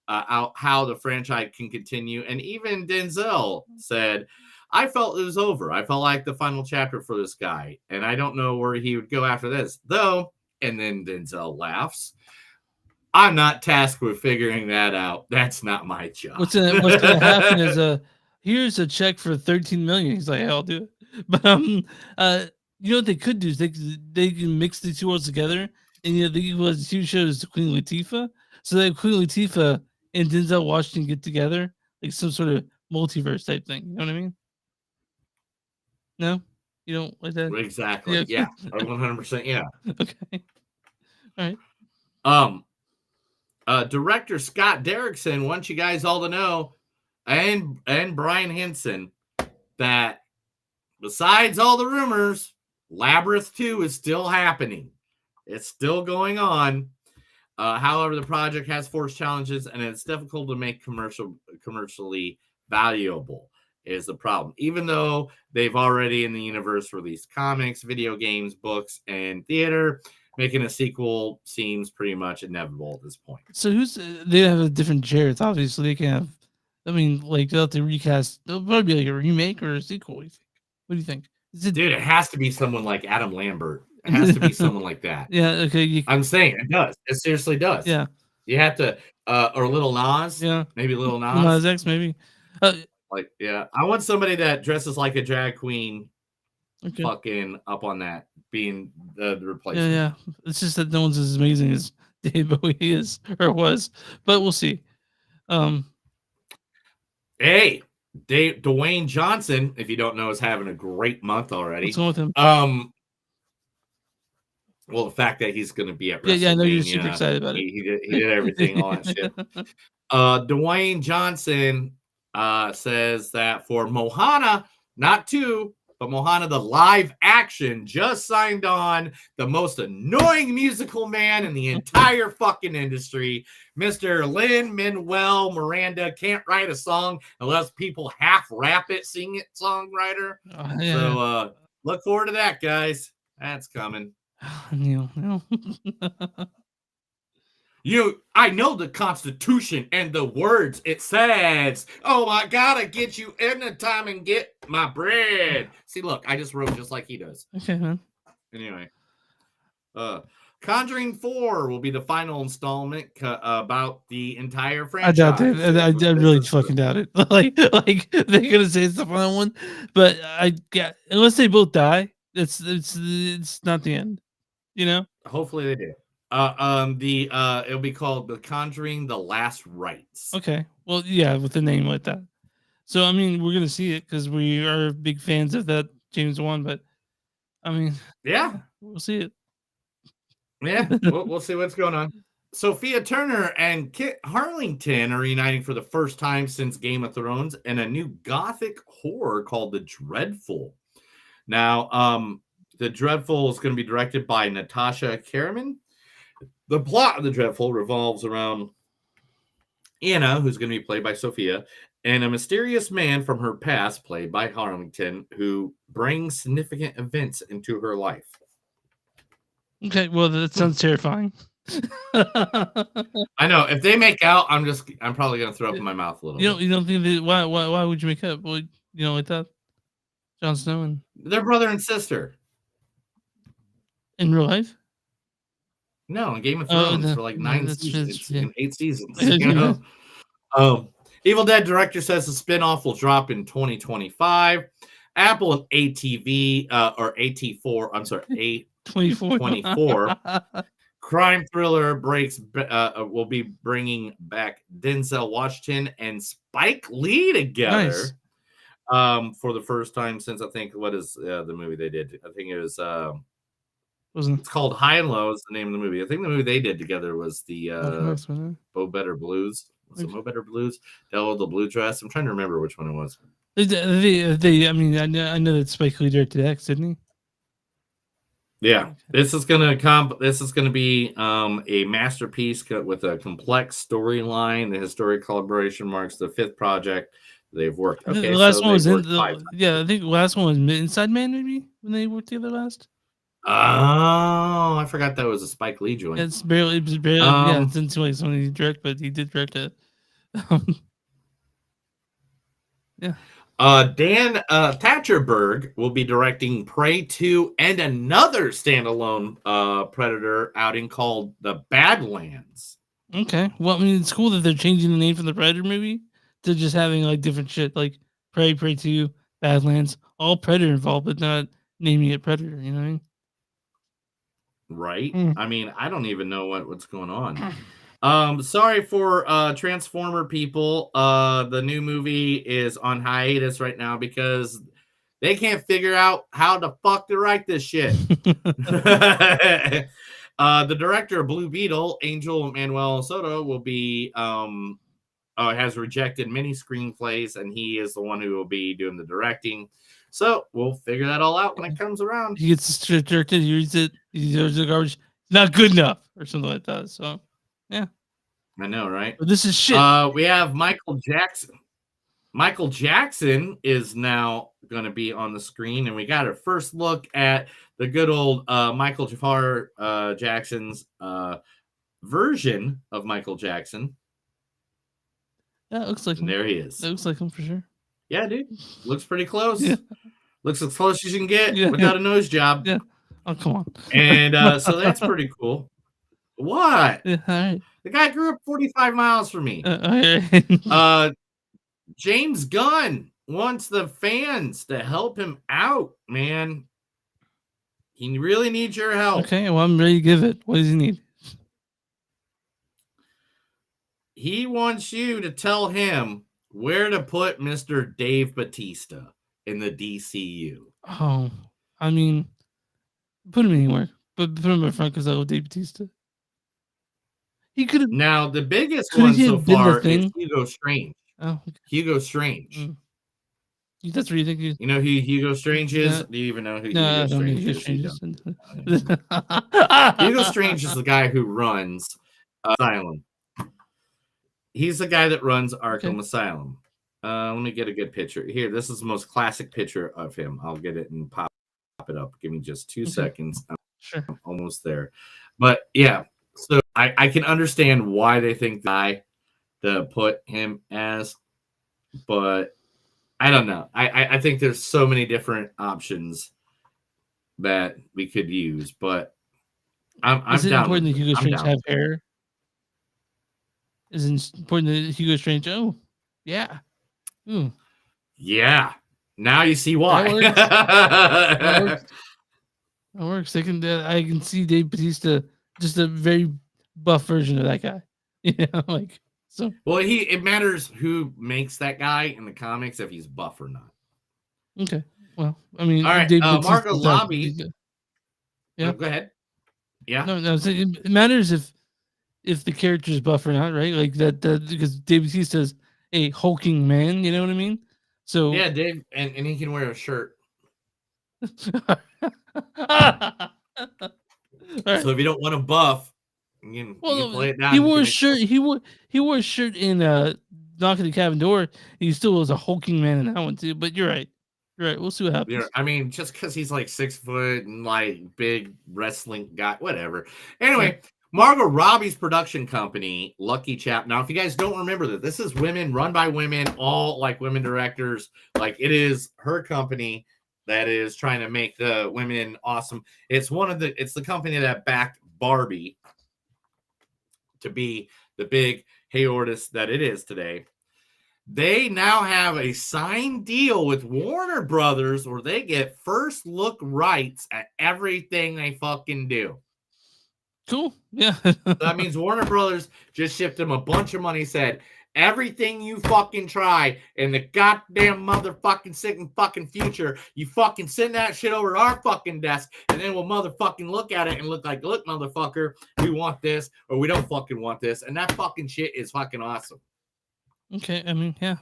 out how the franchise can continue, and even Denzel said, "I felt it was over. I felt like the final chapter for this guy, and I don't know where he would go after this, though." And then Denzel laughs. I'm not tasked with figuring that out. That's not my job. What's gonna happen is here's a check for $13 million. He's like, hey, I'll do it. But you know what they could do is they can mix the two worlds together, and they was two shows Queen Latifah. So that Queen Latifah and Denzel Washington get together, like some sort of multiverse type thing. You know what I mean? No, you don't like that? Exactly. Yeah. 100%. Yeah. Okay. All right. Director Scott Derrickson wants you guys all to know, and Brian Henson, that besides all the rumors, Labyrinth 2 is still happening. It's still going on. However, the project has forced challenges, and it's difficult to make commercially valuable is the problem. Even though they've already in the universe released comics, video games, books, and theater, making a sequel seems pretty much inevitable at this point. So they have a different Jareds. Obviously, they can have. I mean, like they'll have to recast. They'll probably be like a remake or a sequel. What do you think? Dude, it has to be someone like Adam Lambert. It has to be someone like that. Yeah. Okay. I'm saying it does. It seriously does. Yeah. You have to, or Little Nas. Yeah. Maybe Little Nas. Nas X, maybe. Like, yeah, I want somebody that dresses like a drag queen. Okay. Fucking up on that, being the replacement. Yeah. It's just that no one's as amazing as Dave Bowie is or was, but we'll see. Hey, Dwayne Johnson, if you don't know, is having a great month already. What's going with him? Well, the fact that he's going to be at WrestleMania. Yeah, I know you're super excited about it. He did everything, all that shit. Dwayne Johnson says that for Mohana, not 2, but Mohana the live action, just signed on the most annoying musical man in the entire fucking industry. Mr. Lin-Manuel Miranda can't write a song unless people half rap it, sing it, songwriter. Yeah. So look forward to that, guys. That's coming. No. I know the Constitution and the words it says. Oh, I gotta get you in the time and get my bread. See, look, I just wrote just like he does. Okay, man. Anyway, Conjuring 4 will be the final installment about the entire franchise. I doubt it. I really fucking doubt it. like they're gonna say it's the final one, but unless they both die, it's not the end. You know. Hopefully they do. It'll be called The Conjuring: The Last Rites. Okay. Well, yeah, with a name like that. So I mean, we're gonna see it because we are big fans of that James Wan. But I mean, yeah, we'll see it. Yeah, we'll see what's going on. Sophia Turner and Kit Harington are uniting for the first time since Game of Thrones in a new gothic horror called The Dreadful. Now, The Dreadful is going to be directed by Natasha Kerriman. The plot of The Dreadful revolves around Anna, who's going to be played by Sophia, and a mysterious man from her past, played by Harlington, who brings significant events into her life. Okay, well, that sounds terrifying. I know. If they make out, I'm probably going to throw up in my mouth a little bit. You don't think that, why would you make up? Well, like that? Jon Snow and... They're brother and sister. In real life? No, in Game of Thrones for like 9 seasons. In 8 seasons. You know? Evil Dead director says the spinoff will drop in 2025. Apple and ATV or AT4, I'm sorry, A24 crime thriller will be bringing back Denzel Washington and Spike Lee together. Nice. For the first time since I think what is the movie they did? I think it was it's called High and Low is the name of the movie. I think the movie they did together was the Bo Better Blues. Was it Bo Better Blues? Devil the Blue Dress. I'm trying to remember which one it was. I mean, I know that Spike Lee directed X, didn't he? Yeah, this is gonna be a masterpiece with a complex storyline. The historic collaboration marks the 5th project they've worked. Okay, the last one was I think the last one was Inside Man, maybe when they worked together last. Oh, I forgot that was a Spike Lee joint. It barely. Yeah, it didn't seem like something he directed, but he did direct it. Yeah. Dan Thatcherberg will be directing Prey 2 and another standalone Predator outing called The Badlands. Okay. Well, I mean, it's cool that they're changing the name from the Predator movie to just having like different shit like Prey 2, Badlands, all Predator involved, but not naming it Predator. You know what I mean? Right? Mm. I mean, I don't even know what's going on. Sorry for Transformer people. The new movie is on hiatus right now because they can't figure out how the fuck to write this shit. The director of Blue Beetle, Angel Manuel Soto, will be has rejected many screenplays, and he is the one who will be doing the directing. So we'll figure that all out when it comes around. He gets directed, he reads it, he throws the garbage. Not good enough, or something like that. So, yeah. I know, right? But this is shit. We have Michael Jackson. Michael Jackson is now going to be on the screen, and we got our first look at the good old Michael Jafar Jackson's version of Michael Jackson. Yeah, it looks like him. There he is. It looks like him for sure. Yeah, dude. Looks pretty close. Yeah. Looks as close as you can get Yeah. without a nose job. Yeah. Oh, come on. And so that's pretty cool. What? Yeah, all right. The guy grew up 45 miles from me. Okay. James Gunn wants the fans to help him out, man. He really needs your help. Okay, well, I'm ready to give it. What does he need? He wants you to tell him where to put Mr. Dave Bautista in the DCU. Oh, I mean, put him anywhere, but put him in front because I love Dave Bautista. He could have. Now, the biggest one so far is Hugo Strange. Oh, okay. Hugo Strange. That's what you think. You know who Hugo Strange is? Do you even know who Hugo Strange is? Hugo Strange is the guy who runs Asylum. He's the guy that runs Arkham Asylum. Let me get a good picture. Here, this is the most classic picture of him. I'll get it and pop it up. Give me just 2 seconds. I'm almost there. But yeah, so I can understand why they think the guy to put him as, but I don't know. I think there's so many different options that we could use, but I'm Is it down. important that Hugo Strange have hair? Is it important that Hugo Strange? Oh, yeah. Ooh. Yeah. Now you see why. That works. That works. I can see Dave Bautista, just a very buff version of that guy. You know, like so. Well, it matters who makes that guy in the comics if he's buff or not. Okay. Well, I mean, all right. Dave Margot Bautista's Robbie. Yeah. Oh, go ahead. Yeah. No. It matters if the character is buff or not, right? Like that because Dave Bautista is a hulking man. You know what I mean? So yeah, Dave, and he can wear a shirt. Right. So if you don't want a buff, you can play it down. He wore a shirt. He wore a shirt in Knock at the Cabin Door. He still was a hulking man in that one too. But you're right. You're right. We'll see what happens. I mean, just because he's like 6 foot and like big wrestling guy, whatever. Anyway, Margot Robbie's production company, Lucky Chap. Now, if you guys don't remember that, this is women, run by women, all like women directors. Like it is her company that is trying to make the women awesome. It's the company that backed Barbie to be the big aorist that it is today. They now have a signed deal with Warner Brothers where they get first look rights at everything they fucking do. Cool. Yeah. That means Warner Brothers just shipped them a bunch of money, said, everything you fucking try in the goddamn motherfucking sick and fucking future, you fucking send that shit over to our fucking desk, and then we'll motherfucking look at it and look like, look, motherfucker, we want this or we don't fucking want this. And that fucking shit is fucking awesome. Okay, I mean, yeah.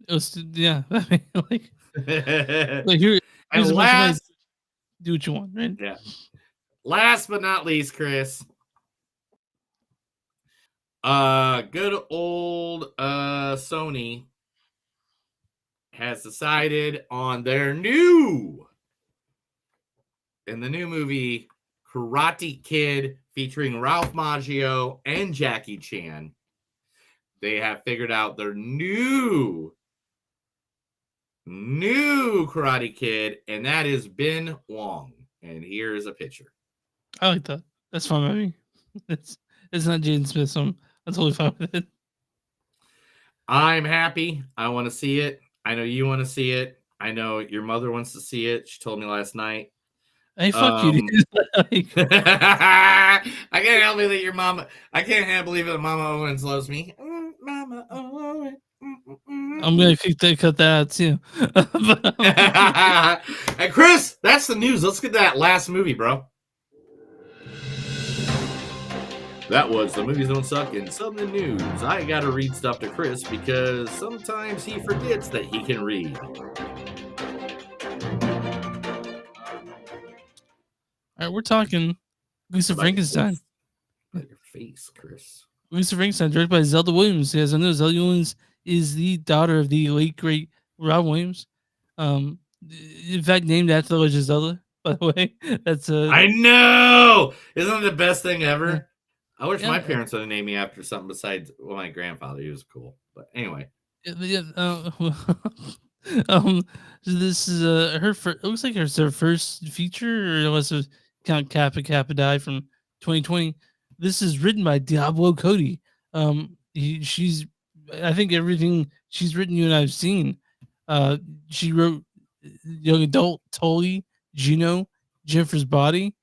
It was, yeah. I mean, like here's and last, do what you want, right? Yeah. Last but not least, Chris. Good old Sony has decided on their new movie Karate Kid featuring Ralph Macchio and Jackie Chan. They have figured out their new Karate Kid, and that is Ben Wong. And here is a picture. I like that. That's fine with me. It's not Jaden Smith, so I'm totally fine with it. I'm happy. I want to see it. I know you want to see it. I know your mother wants to see it. She told me last night. Hey, fuck you, dude. I can't help it that your mama. I can't believe that Mama Owens loves me. Mama Owens. I'm gonna cut that out too. Hey, Chris, that's the news. Let's get that last movie, bro. That was The Movies Don't Suck and some of the news. I gotta read stuff to Chris because sometimes he forgets that he can read. All right, we're talking Lisa Frankenstein. Your face, Chris. Lisa Frankenstein, directed by Zelda Williams. As I know, Zelda Williams is the daughter of the late great Rob Williams. In fact, named after the Legend of Zelda. By the way, that's I know. Isn't it the best thing ever? Yeah. I wish my parents would have named me after something besides my grandfather. He was cool, but anyway. So this is her. It looks like it's her first feature, or unless it was Count Kappa Die from 2020. This is written by Diablo Cody. She's, I think everything she's written, you and I've seen. She wrote Young Adult, Tully, Juno, Jennifer's Body.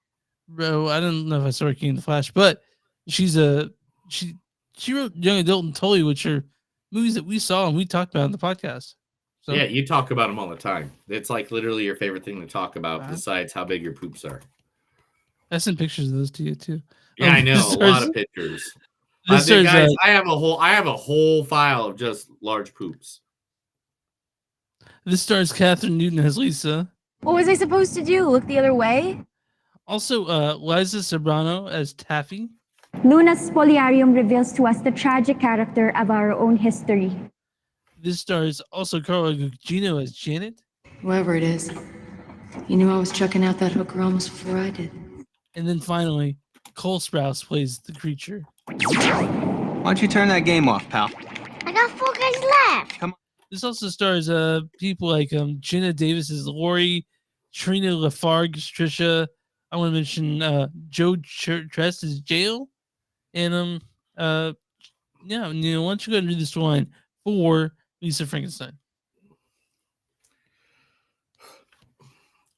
Bro, I don't know if I saw her King of the Flash, but she wrote Young Adult and Tully, which are movies that we saw and we talked about on the podcast. So Yeah, you talk about them all the time. It's like literally your favorite thing to talk about besides how big your poops are. I sent pictures of those to you too. Yeah, I know, a lot of pictures. Guys, I have a whole file of just large poops. This stars Catherine Newton as Lisa. What was I supposed to do? Look the other way? Also, Liza Sobrano as Taffy. Luna's Spoliarium reveals to us the tragic character of our own history. This stars also Carla Gugino as Janet. Whoever it is, you knew I was chucking out that hooker almost before I did. And then finally, Cole Sprouse plays the creature. Why don't you turn that game off, pal? I got 4 guys left. Come on. This also stars people like Jenna Davis as Lori, Trina Lafargue as Trisha. I want to mention Joe Trest as Jail. And yeah, Neil, why don't you go ahead and read this line for Lisa Frankenstein?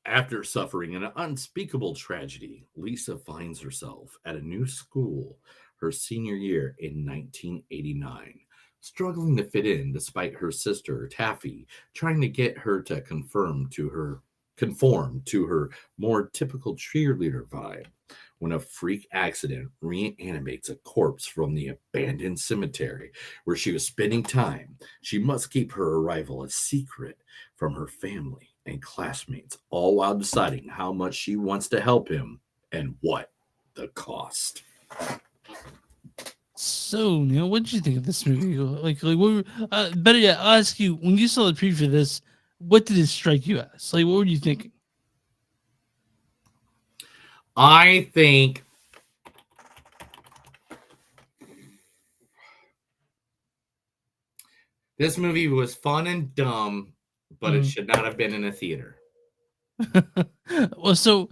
After suffering an unspeakable tragedy, Lisa finds herself at a new school her senior year in 1989, struggling to fit in despite her sister, Taffy, trying to get her to conform to her more typical cheerleader vibe. When a freak accident reanimates a corpse from the abandoned cemetery where she was spending time, she must keep her arrival a secret from her family and classmates, all while deciding how much she wants to help him and what the cost. So, Neil, what did you think of this movie? What, better yet, I'll ask you, when you saw the preview for this, what did it strike you as? Like, what were you thinking? I think this movie was fun and dumb, but it should not have been in a theater. Well, so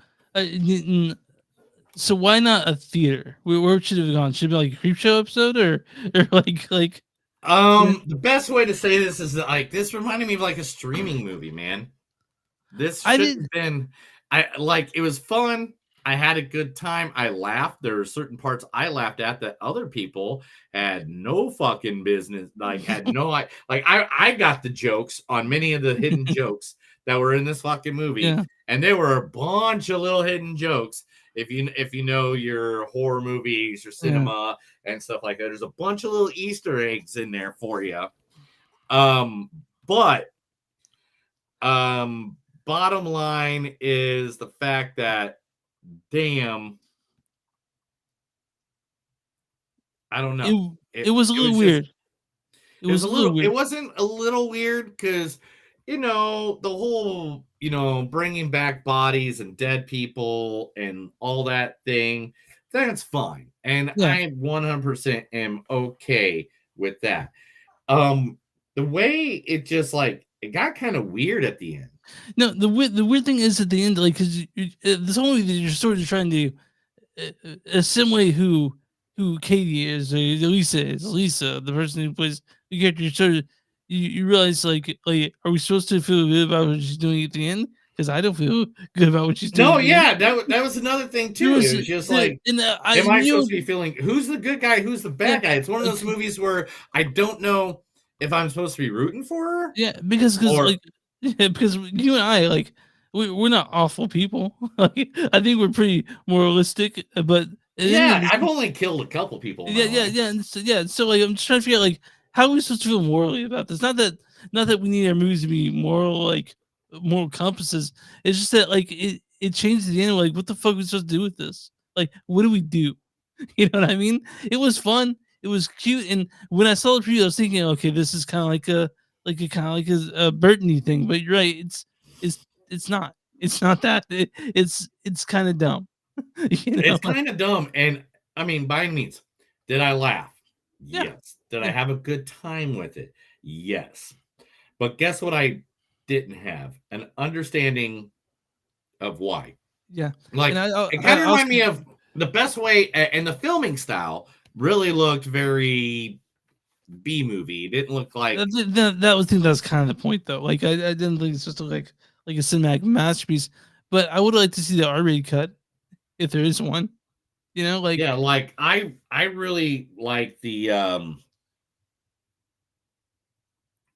why not a theater? Where should it have gone? Should it be like a creep show episode or like the best way to say this is that, like, this reminded me of like a streaming movie, man. This should have been it was fun. I had a good time. I laughed. There were certain parts I laughed at that other people had no fucking business. I got the jokes on many of the hidden jokes that were in this fucking movie. Yeah. And there were a bunch of little hidden jokes. If you know your horror movies, your cinema and stuff like that, there's a bunch of little Easter eggs in there for you. But bottom line is the fact that, damn, I don't know. It was a little weird. It was a little weird. It wasn't a little weird because, the whole, bringing back bodies and dead people and all that thing, that's fine. And I 100% am okay with that. The way it just it got kind of weird at the end. No, the weird thing is at the end, like, because this whole movie you're sort of trying to assimilate who Katie is, or Lisa is, Lisa, the person who plays the character. You're sort of you realize like are we supposed to feel good about what she's doing at the end? Because I don't feel good about what she's doing. No, at the end. yeah, that was another thing There too. was It was just the, like, and am I you supposed to be feeling who's the good guy, who's the bad guy? It's one of those movies where I don't know if I'm supposed to be rooting for her. yeah, because Or- like because you and I like we're not awful people. Like I think we're pretty moralistic, but at the end of Yeah, the I've only killed a couple people in my yeah, life. and so like I'm just trying to figure out like how are we supposed to feel morally about this? Not that we need our movies to be moral like moral compasses. It's just that like it changed the end. Like what the fuck are we supposed to do with this? Like what do we do? You know what I mean? It was fun. It was cute. And when I saw the preview, I was thinking, okay, this is kind of like a Burton-y thing. But you're right. It's not. It's not that. It's kind of dumb. You know? It's kind of dumb. And I mean, by any means, did I laugh? Yeah. Yes. Did I have a good time with it? Yes. But guess what I didn't have? An understanding of why. Yeah. Like, And it kind of reminded me of the best way, and the filming style really looked very B movie. It didn't look like that's kind of the point though. Like I didn't think it's just like a cinematic masterpiece, but I would like to see the R-rated cut if there is one. You know, like yeah, like I really like the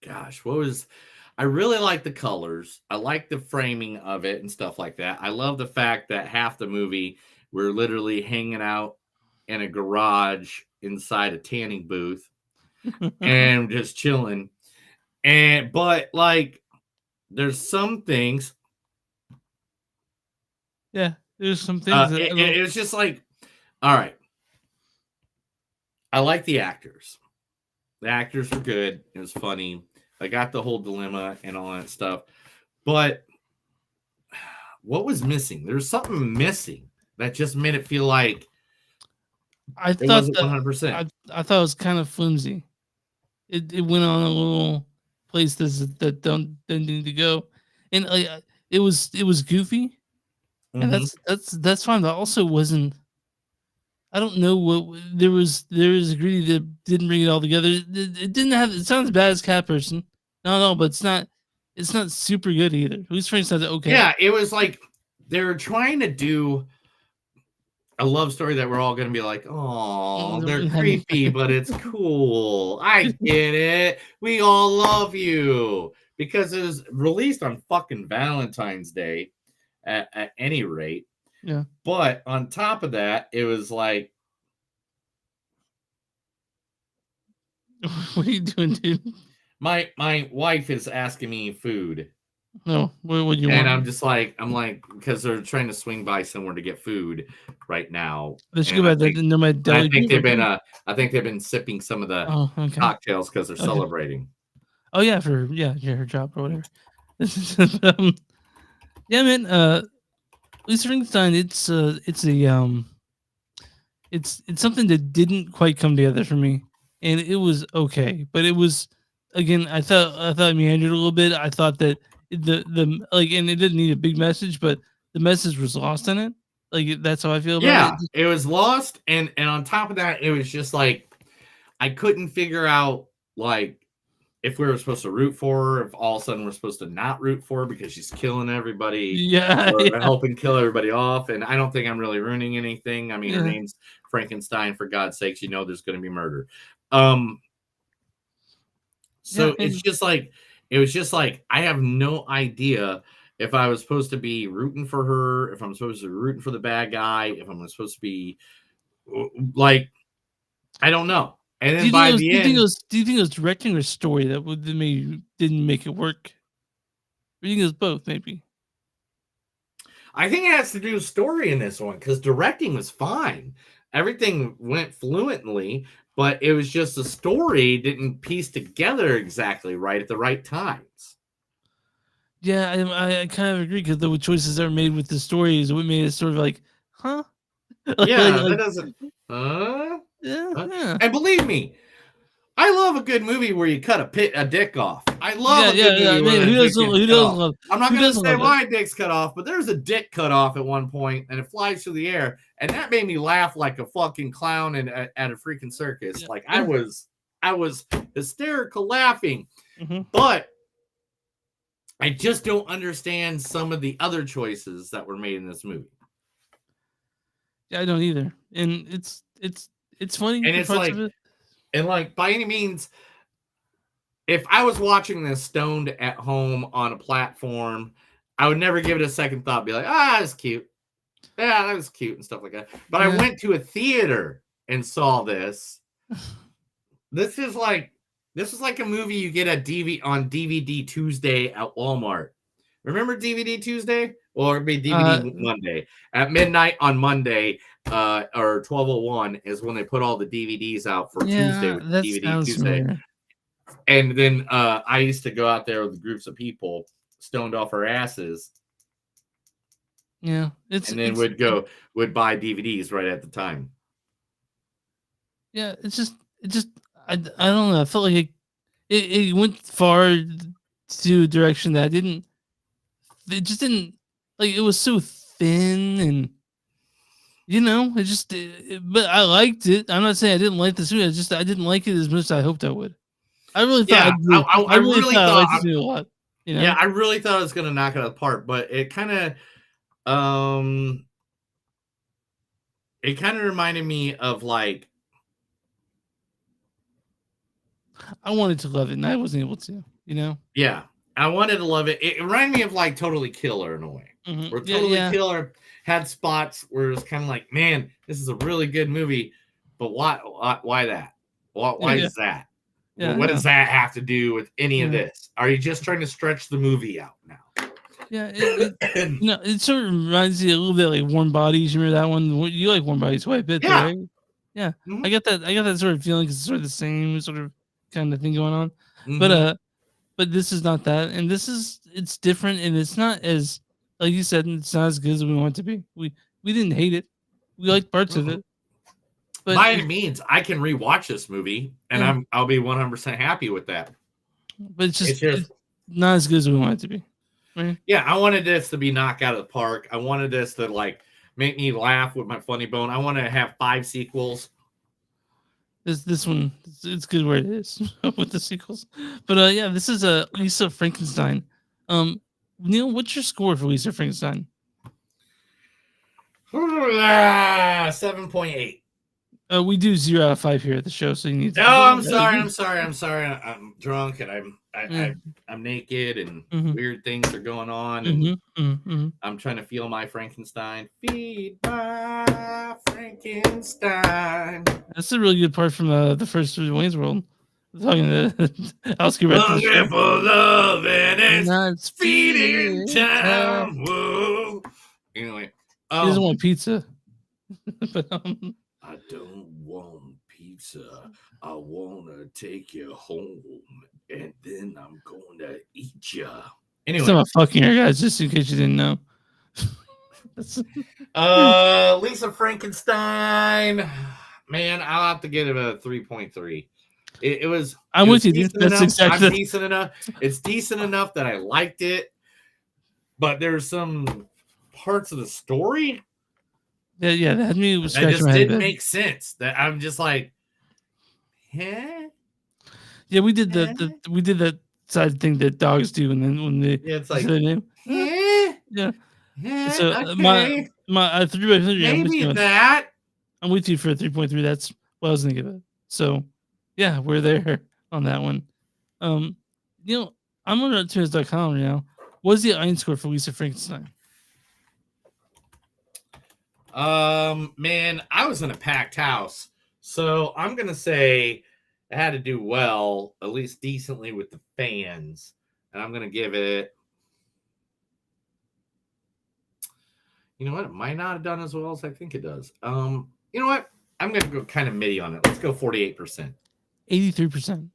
gosh, what was I really like the colors. I like the framing of it and stuff like that. I love the fact that half the movie we're literally hanging out in a garage inside a tanning booth and just chilling. But like there's some things. Yeah, there's some things that it was just like, all right. I like the actors. The actors were good. It was funny. I got the whole dilemma and all that stuff. But what was missing? There was something missing that just made it feel like I it thought wasn't that 100%. I thought it was kind of flimsy. It went on a little place that didn't need to go, and it was goofy, and that's fine. But also wasn't. I don't know what there was a greedy that didn't bring it all together. It didn't have. It sounds bad as Cat Person. No, but it's not. It's not super good either. At least Frankenstein's okay. Yeah, it was like they were trying to do a love story that we're all going to be like, oh, they're creepy, but it's cool. I get it. We all love you because it was released on fucking Valentine's Day at any rate. Yeah. But on top of that, it was like, what are you doing, dude? My wife is asking me food. No, what would you and want? I'm like, because they're trying to swing by somewhere to get food right now. Let's And go I back think- to no, my I deli. think they've been I think they've been sipping some of the Oh, okay. cocktails because they're Okay. celebrating. Oh yeah, for her job or whatever. Yeah, man. Lisa Frankenstein. It's it's something that didn't quite come together for me, and it was okay, but it was again. I thought it meandered a little bit. I thought that the like, and it didn't need a big message, but the message was lost in it. Like that's how I feel about Yeah, it. it was lost, and on top of that, it was just like I couldn't figure out like if we were supposed to root for her, if all of a sudden we're supposed to not root for her because she's killing everybody, Yeah, or yeah. helping kill everybody off. And I don't think I'm really ruining anything. I mean, her Yeah. name's Frankenstein. For God's sakes, you know there's going to be murder. So Yeah, it's just like it was just like I have no idea if I was supposed to be rooting for her, if I'm supposed to be rooting for the bad guy, if I'm supposed to be like, I don't know. And then by the end, do you think it was directing or story that didn't make it work? Or do you think it was both, maybe? I think it has to do with story in this one because directing was fine. Everything went fluently, but it was just the story didn't piece together exactly right at the right times. Yeah, I kind of agree because the choices that were made with the story is what made it sort of like, huh? Yeah, Like- that doesn't. Yeah. And believe me, I love a good movie where you cut a dick off. I love a good movie I mean, where who a dick doesn't gets cut off. love? I'm not who going to doesn't say love why a dick's cut off, but there's a dick cut off at one point, and it flies through the air, and that made me laugh like a fucking clown at a freaking circus. Like I was hysterical laughing. But I just don't understand some of the other choices that were made in this movie. Yeah, I don't either. And it's funny And for it's parts like, of it. and like by any means, if I was watching this stoned at home on a platform, I would never give it a second thought. Be like, that's cute. Yeah, that was cute and stuff like that. But I Yeah. went to a theater and saw this. This is like a movie you get on DVD Tuesday at Walmart. Remember DVD Tuesday? Or it'd be DVD Monday. At midnight on Monday, or 12:01 is when they put all the DVDs out for Tuesday Yeah, with that DVD sounds Tuesday. familiar. And then I used to go out there with groups of people stoned off our asses. Yeah, and then would buy DVDs right at the time. Yeah, it just I don't know. I felt like it went far to a direction that it just didn't like. It was so thin and it just. But I liked it. I'm not saying I didn't like this movie. I didn't like it as much as I hoped I would. I really thought I really thought I liked this movie a lot. Yeah, I really thought it was going to knock it out of the park, but it kind of reminded me of like. I wanted to love it, and I wasn't able to. Yeah, I wanted to love it. It reminded me of like Totally Killer in a way. Where Totally Killer had spots where it's kind of like, man, this is a really good movie, but why that? Why is that? Yeah, what does that have to do with any of this? Are you just trying to stretch the movie out now? Yeah, it sort of reminds you a little bit like Warm Bodies. You remember that one? You like Warm Bodies quite a bit, Yeah. right? Yeah, I get that. I got that sort of feeling because it's sort of the same sort of kind of thing going on. But this is not that, and it's different, and it's not as like you said, it's not as good as we want it to be. We didn't hate it. We liked parts of it. But by any means, I can rewatch this movie, and I'll be 100% happy with that. But it's not as good as we want it to be. Right? Yeah, I wanted this to be knocked out of the park. I wanted this to like make me laugh with my funny bone. I want to have 5 sequels. This one, it's good where it is with the sequels. But yeah, this is a Lisa Frankenstein. Neil, what's your score for Lisa Frankenstein? 7.8. We do 0 out of 5 here at the show, so you need to. I'm sorry. I'm drunk and I'm naked and weird things are going on. And I'm trying to feel my Frankenstein. Feed my Frankenstein. That's a really good part from the first Wayne's World. Talking to Alski right to the show. For love and it's feeding time. Whoa. Anyway, he doesn't want pizza. But I don't want pizza. I want to take you home, and then I'm going to eat you. Anyway, it's not about fucking her, guys. Just in case you didn't know. Lisa Frankenstein. Man, I'll have to give it a 3.3. It was. I'm with you, dude. That's exactly. I'm decent enough. It's decent enough that I liked it, but there's some parts of the story. Yeah, that had me that just didn't make sense. That I'm just like, huh? Yeah, we did that side thing that dogs do, and then when they it's like say their name. Yeah. So okay. my 3.3. Maybe that. I'm with you for a 3.3. That's what I was gonna give it. So yeah, we're there on that one. I'm on RottenTomatoes.com right now. What is the audience score for Lisa Frankenstein? Man, I was in a packed house, so I'm gonna say it had to do well, at least decently with the fans, and I'm gonna give it. You know what? It might not have done as well as I think it does. You know what? I'm gonna go kind of midi on it. Let's go 48%. 83%.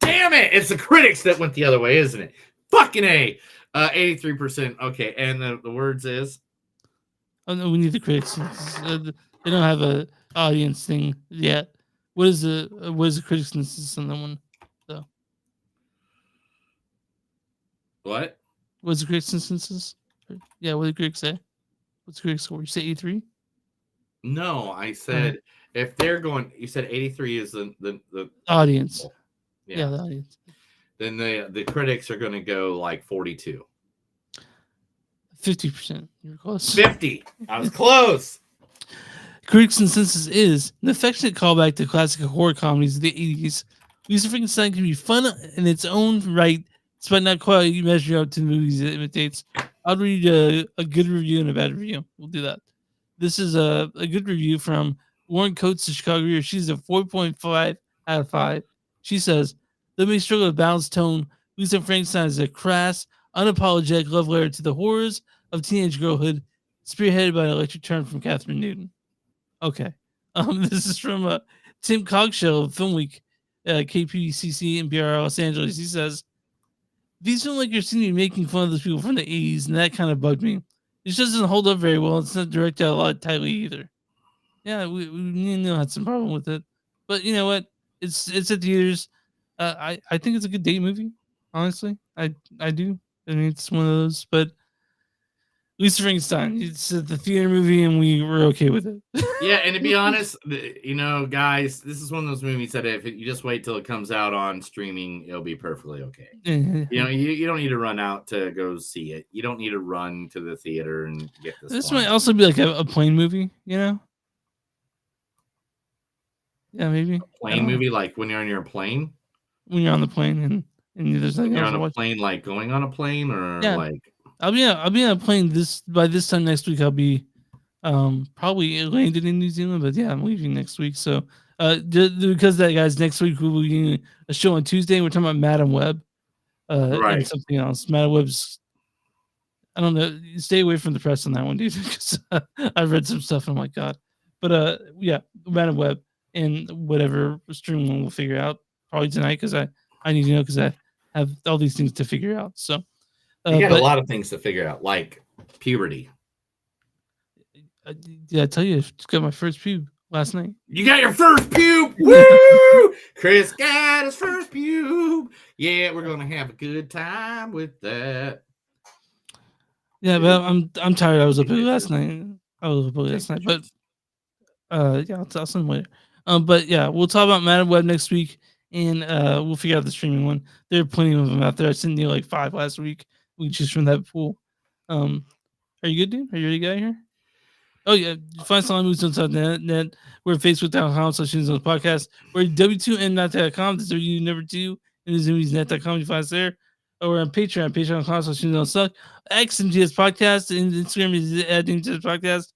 Damn it! It's the critics that went the other way, isn't it? Fucking A. 83%. Okay, and the words is. Oh no, we need the critics. They don't have a audience thing yet. What is the critics consensus on that one? Though. What? What's the critics consensus? Yeah, what did the critics say? What's the critics score? You say 83? No, I said if they're going. You said 83 is the audience. Yeah, the audience. then the critics are going to go like 42. 50%. You're close. 50. I was close. Critics' consensus is an affectionate callback to classic horror comedies of the 80s. Lisa Frankenstein can be fun in its own right, despite not quite measuring up to the movies it imitates. I'll read a good review and a bad review. We'll do that. This is a good review from Lauren Coates of Chicago Reader. She's a 4.5 out of 5. She says, though may struggle with balanced tone, Lisa Frankenstein is a crass, unapologetic love letter to the horrors of teenage girlhood, spearheaded by an electric turn from Catherine Newton. Okay. This is from Tim Cogshell of Film Week, KPCC and BR Los Angeles. He says, these filmmakers seem to be making fun of those people from the 80s, and that kind of bugged me. This doesn't hold up very well. It's not directed a lot tightly either. Yeah, we had some problem with it. But you know what? It's at theaters. I think it's a good date movie, honestly. I do. I mean, it's one of those, but Lisa Frankenstein, it's the theater movie, and we were okay with it. Yeah, and to be honest, you know, guys, this is one of those movies that if you just wait till it comes out on streaming, it'll be perfectly okay. You know, you don't need to run out to go see it. You don't need to run to the theater and get this. This might also be like a plane movie, you know? Yeah, maybe. Plane movie, like when you're on your plane? When you're on the plane and there's like you're on a plane, like going on a plane, or like. I'll be on a plane by this time next week. I'll be probably landed in New Zealand, but yeah, I'm leaving next week. So because of that, guys, next week we'll be doing a show on Tuesday. We're talking about Madam Web, and something else. Madam Web's, I don't know. Stay away from the press on that one, dude, because I've read some stuff and I'm like, God. But yeah, Madam Web and whatever stream one we'll figure out probably tonight, because I need to know, because I have all these things to figure out. So. You got a lot of things to figure out, like puberty. Did I tell you I just got my first pube last night? You got your first pube! Woo! Chris got his first pube. Yeah, we're gonna have a good time with that. Yeah, but I'm tired. I was up late last night. But yeah, I'll send them later. But yeah, we'll talk about Madam Web next week, and we'll figure out the streaming one. There are plenty of them out there. I sent you like 5 last week. We choose from that pool. Are you good, dude? Are you ready to get out here? Oh yeah, find us on movies.net. We're at Facebook.com/podcast. We're at W2M.com. That's W2 and ZoomiesNet.com. You find us there. Or we're on Patreon, patreon.com/suck. X and GS Podcast, and Instagram is @GS Podcast.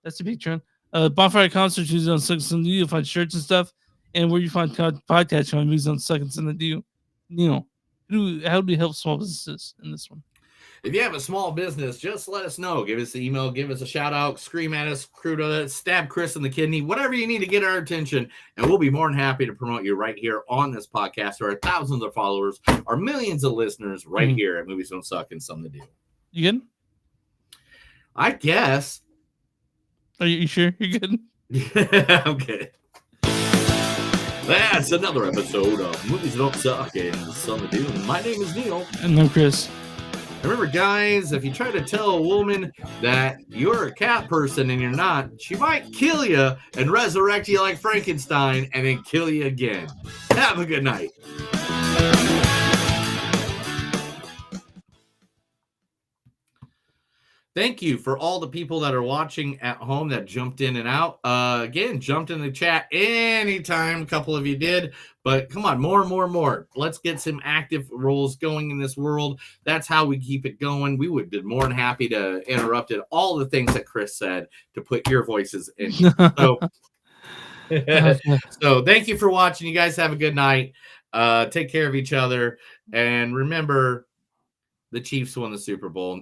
That's the Patreon. Bonfire.com/suck. You'll find shirts and stuff. And where you find podcasts on Movies on Suck and something to do. Neil, how do we help small businesses in this one? If you have a small business, just let us know. Give us an email, give us a shout out, scream at us, stab Chris in the kidney, whatever you need to get our attention. And we'll be more than happy to promote you right here on this podcast. There are thousands of followers, or millions of listeners right here at Movies Don't Suck and Something to Do. You good? I guess. Are you sure you're good? Yeah, I'm good. That's another episode of Movies Don't Suck and Something to Do. My name is Neil. And I'm Chris. Remember, guys, if you try to tell a woman that you're a cat person and you're not, she might kill you and resurrect you like Frankenstein and then kill you again. Have a good night. Thank you for all the people that are watching at home that jumped in and out. Again, jumped in the chat anytime. A couple of you did. But come on, more and more and more. Let's get some active roles going in this world. That's how we keep it going. We would be more than happy to interrupt all the things that Chris said to put your voices in. So, so thank you for watching. You guys have a good night. Take care of each other. And remember, the Chiefs won the Super Bowl.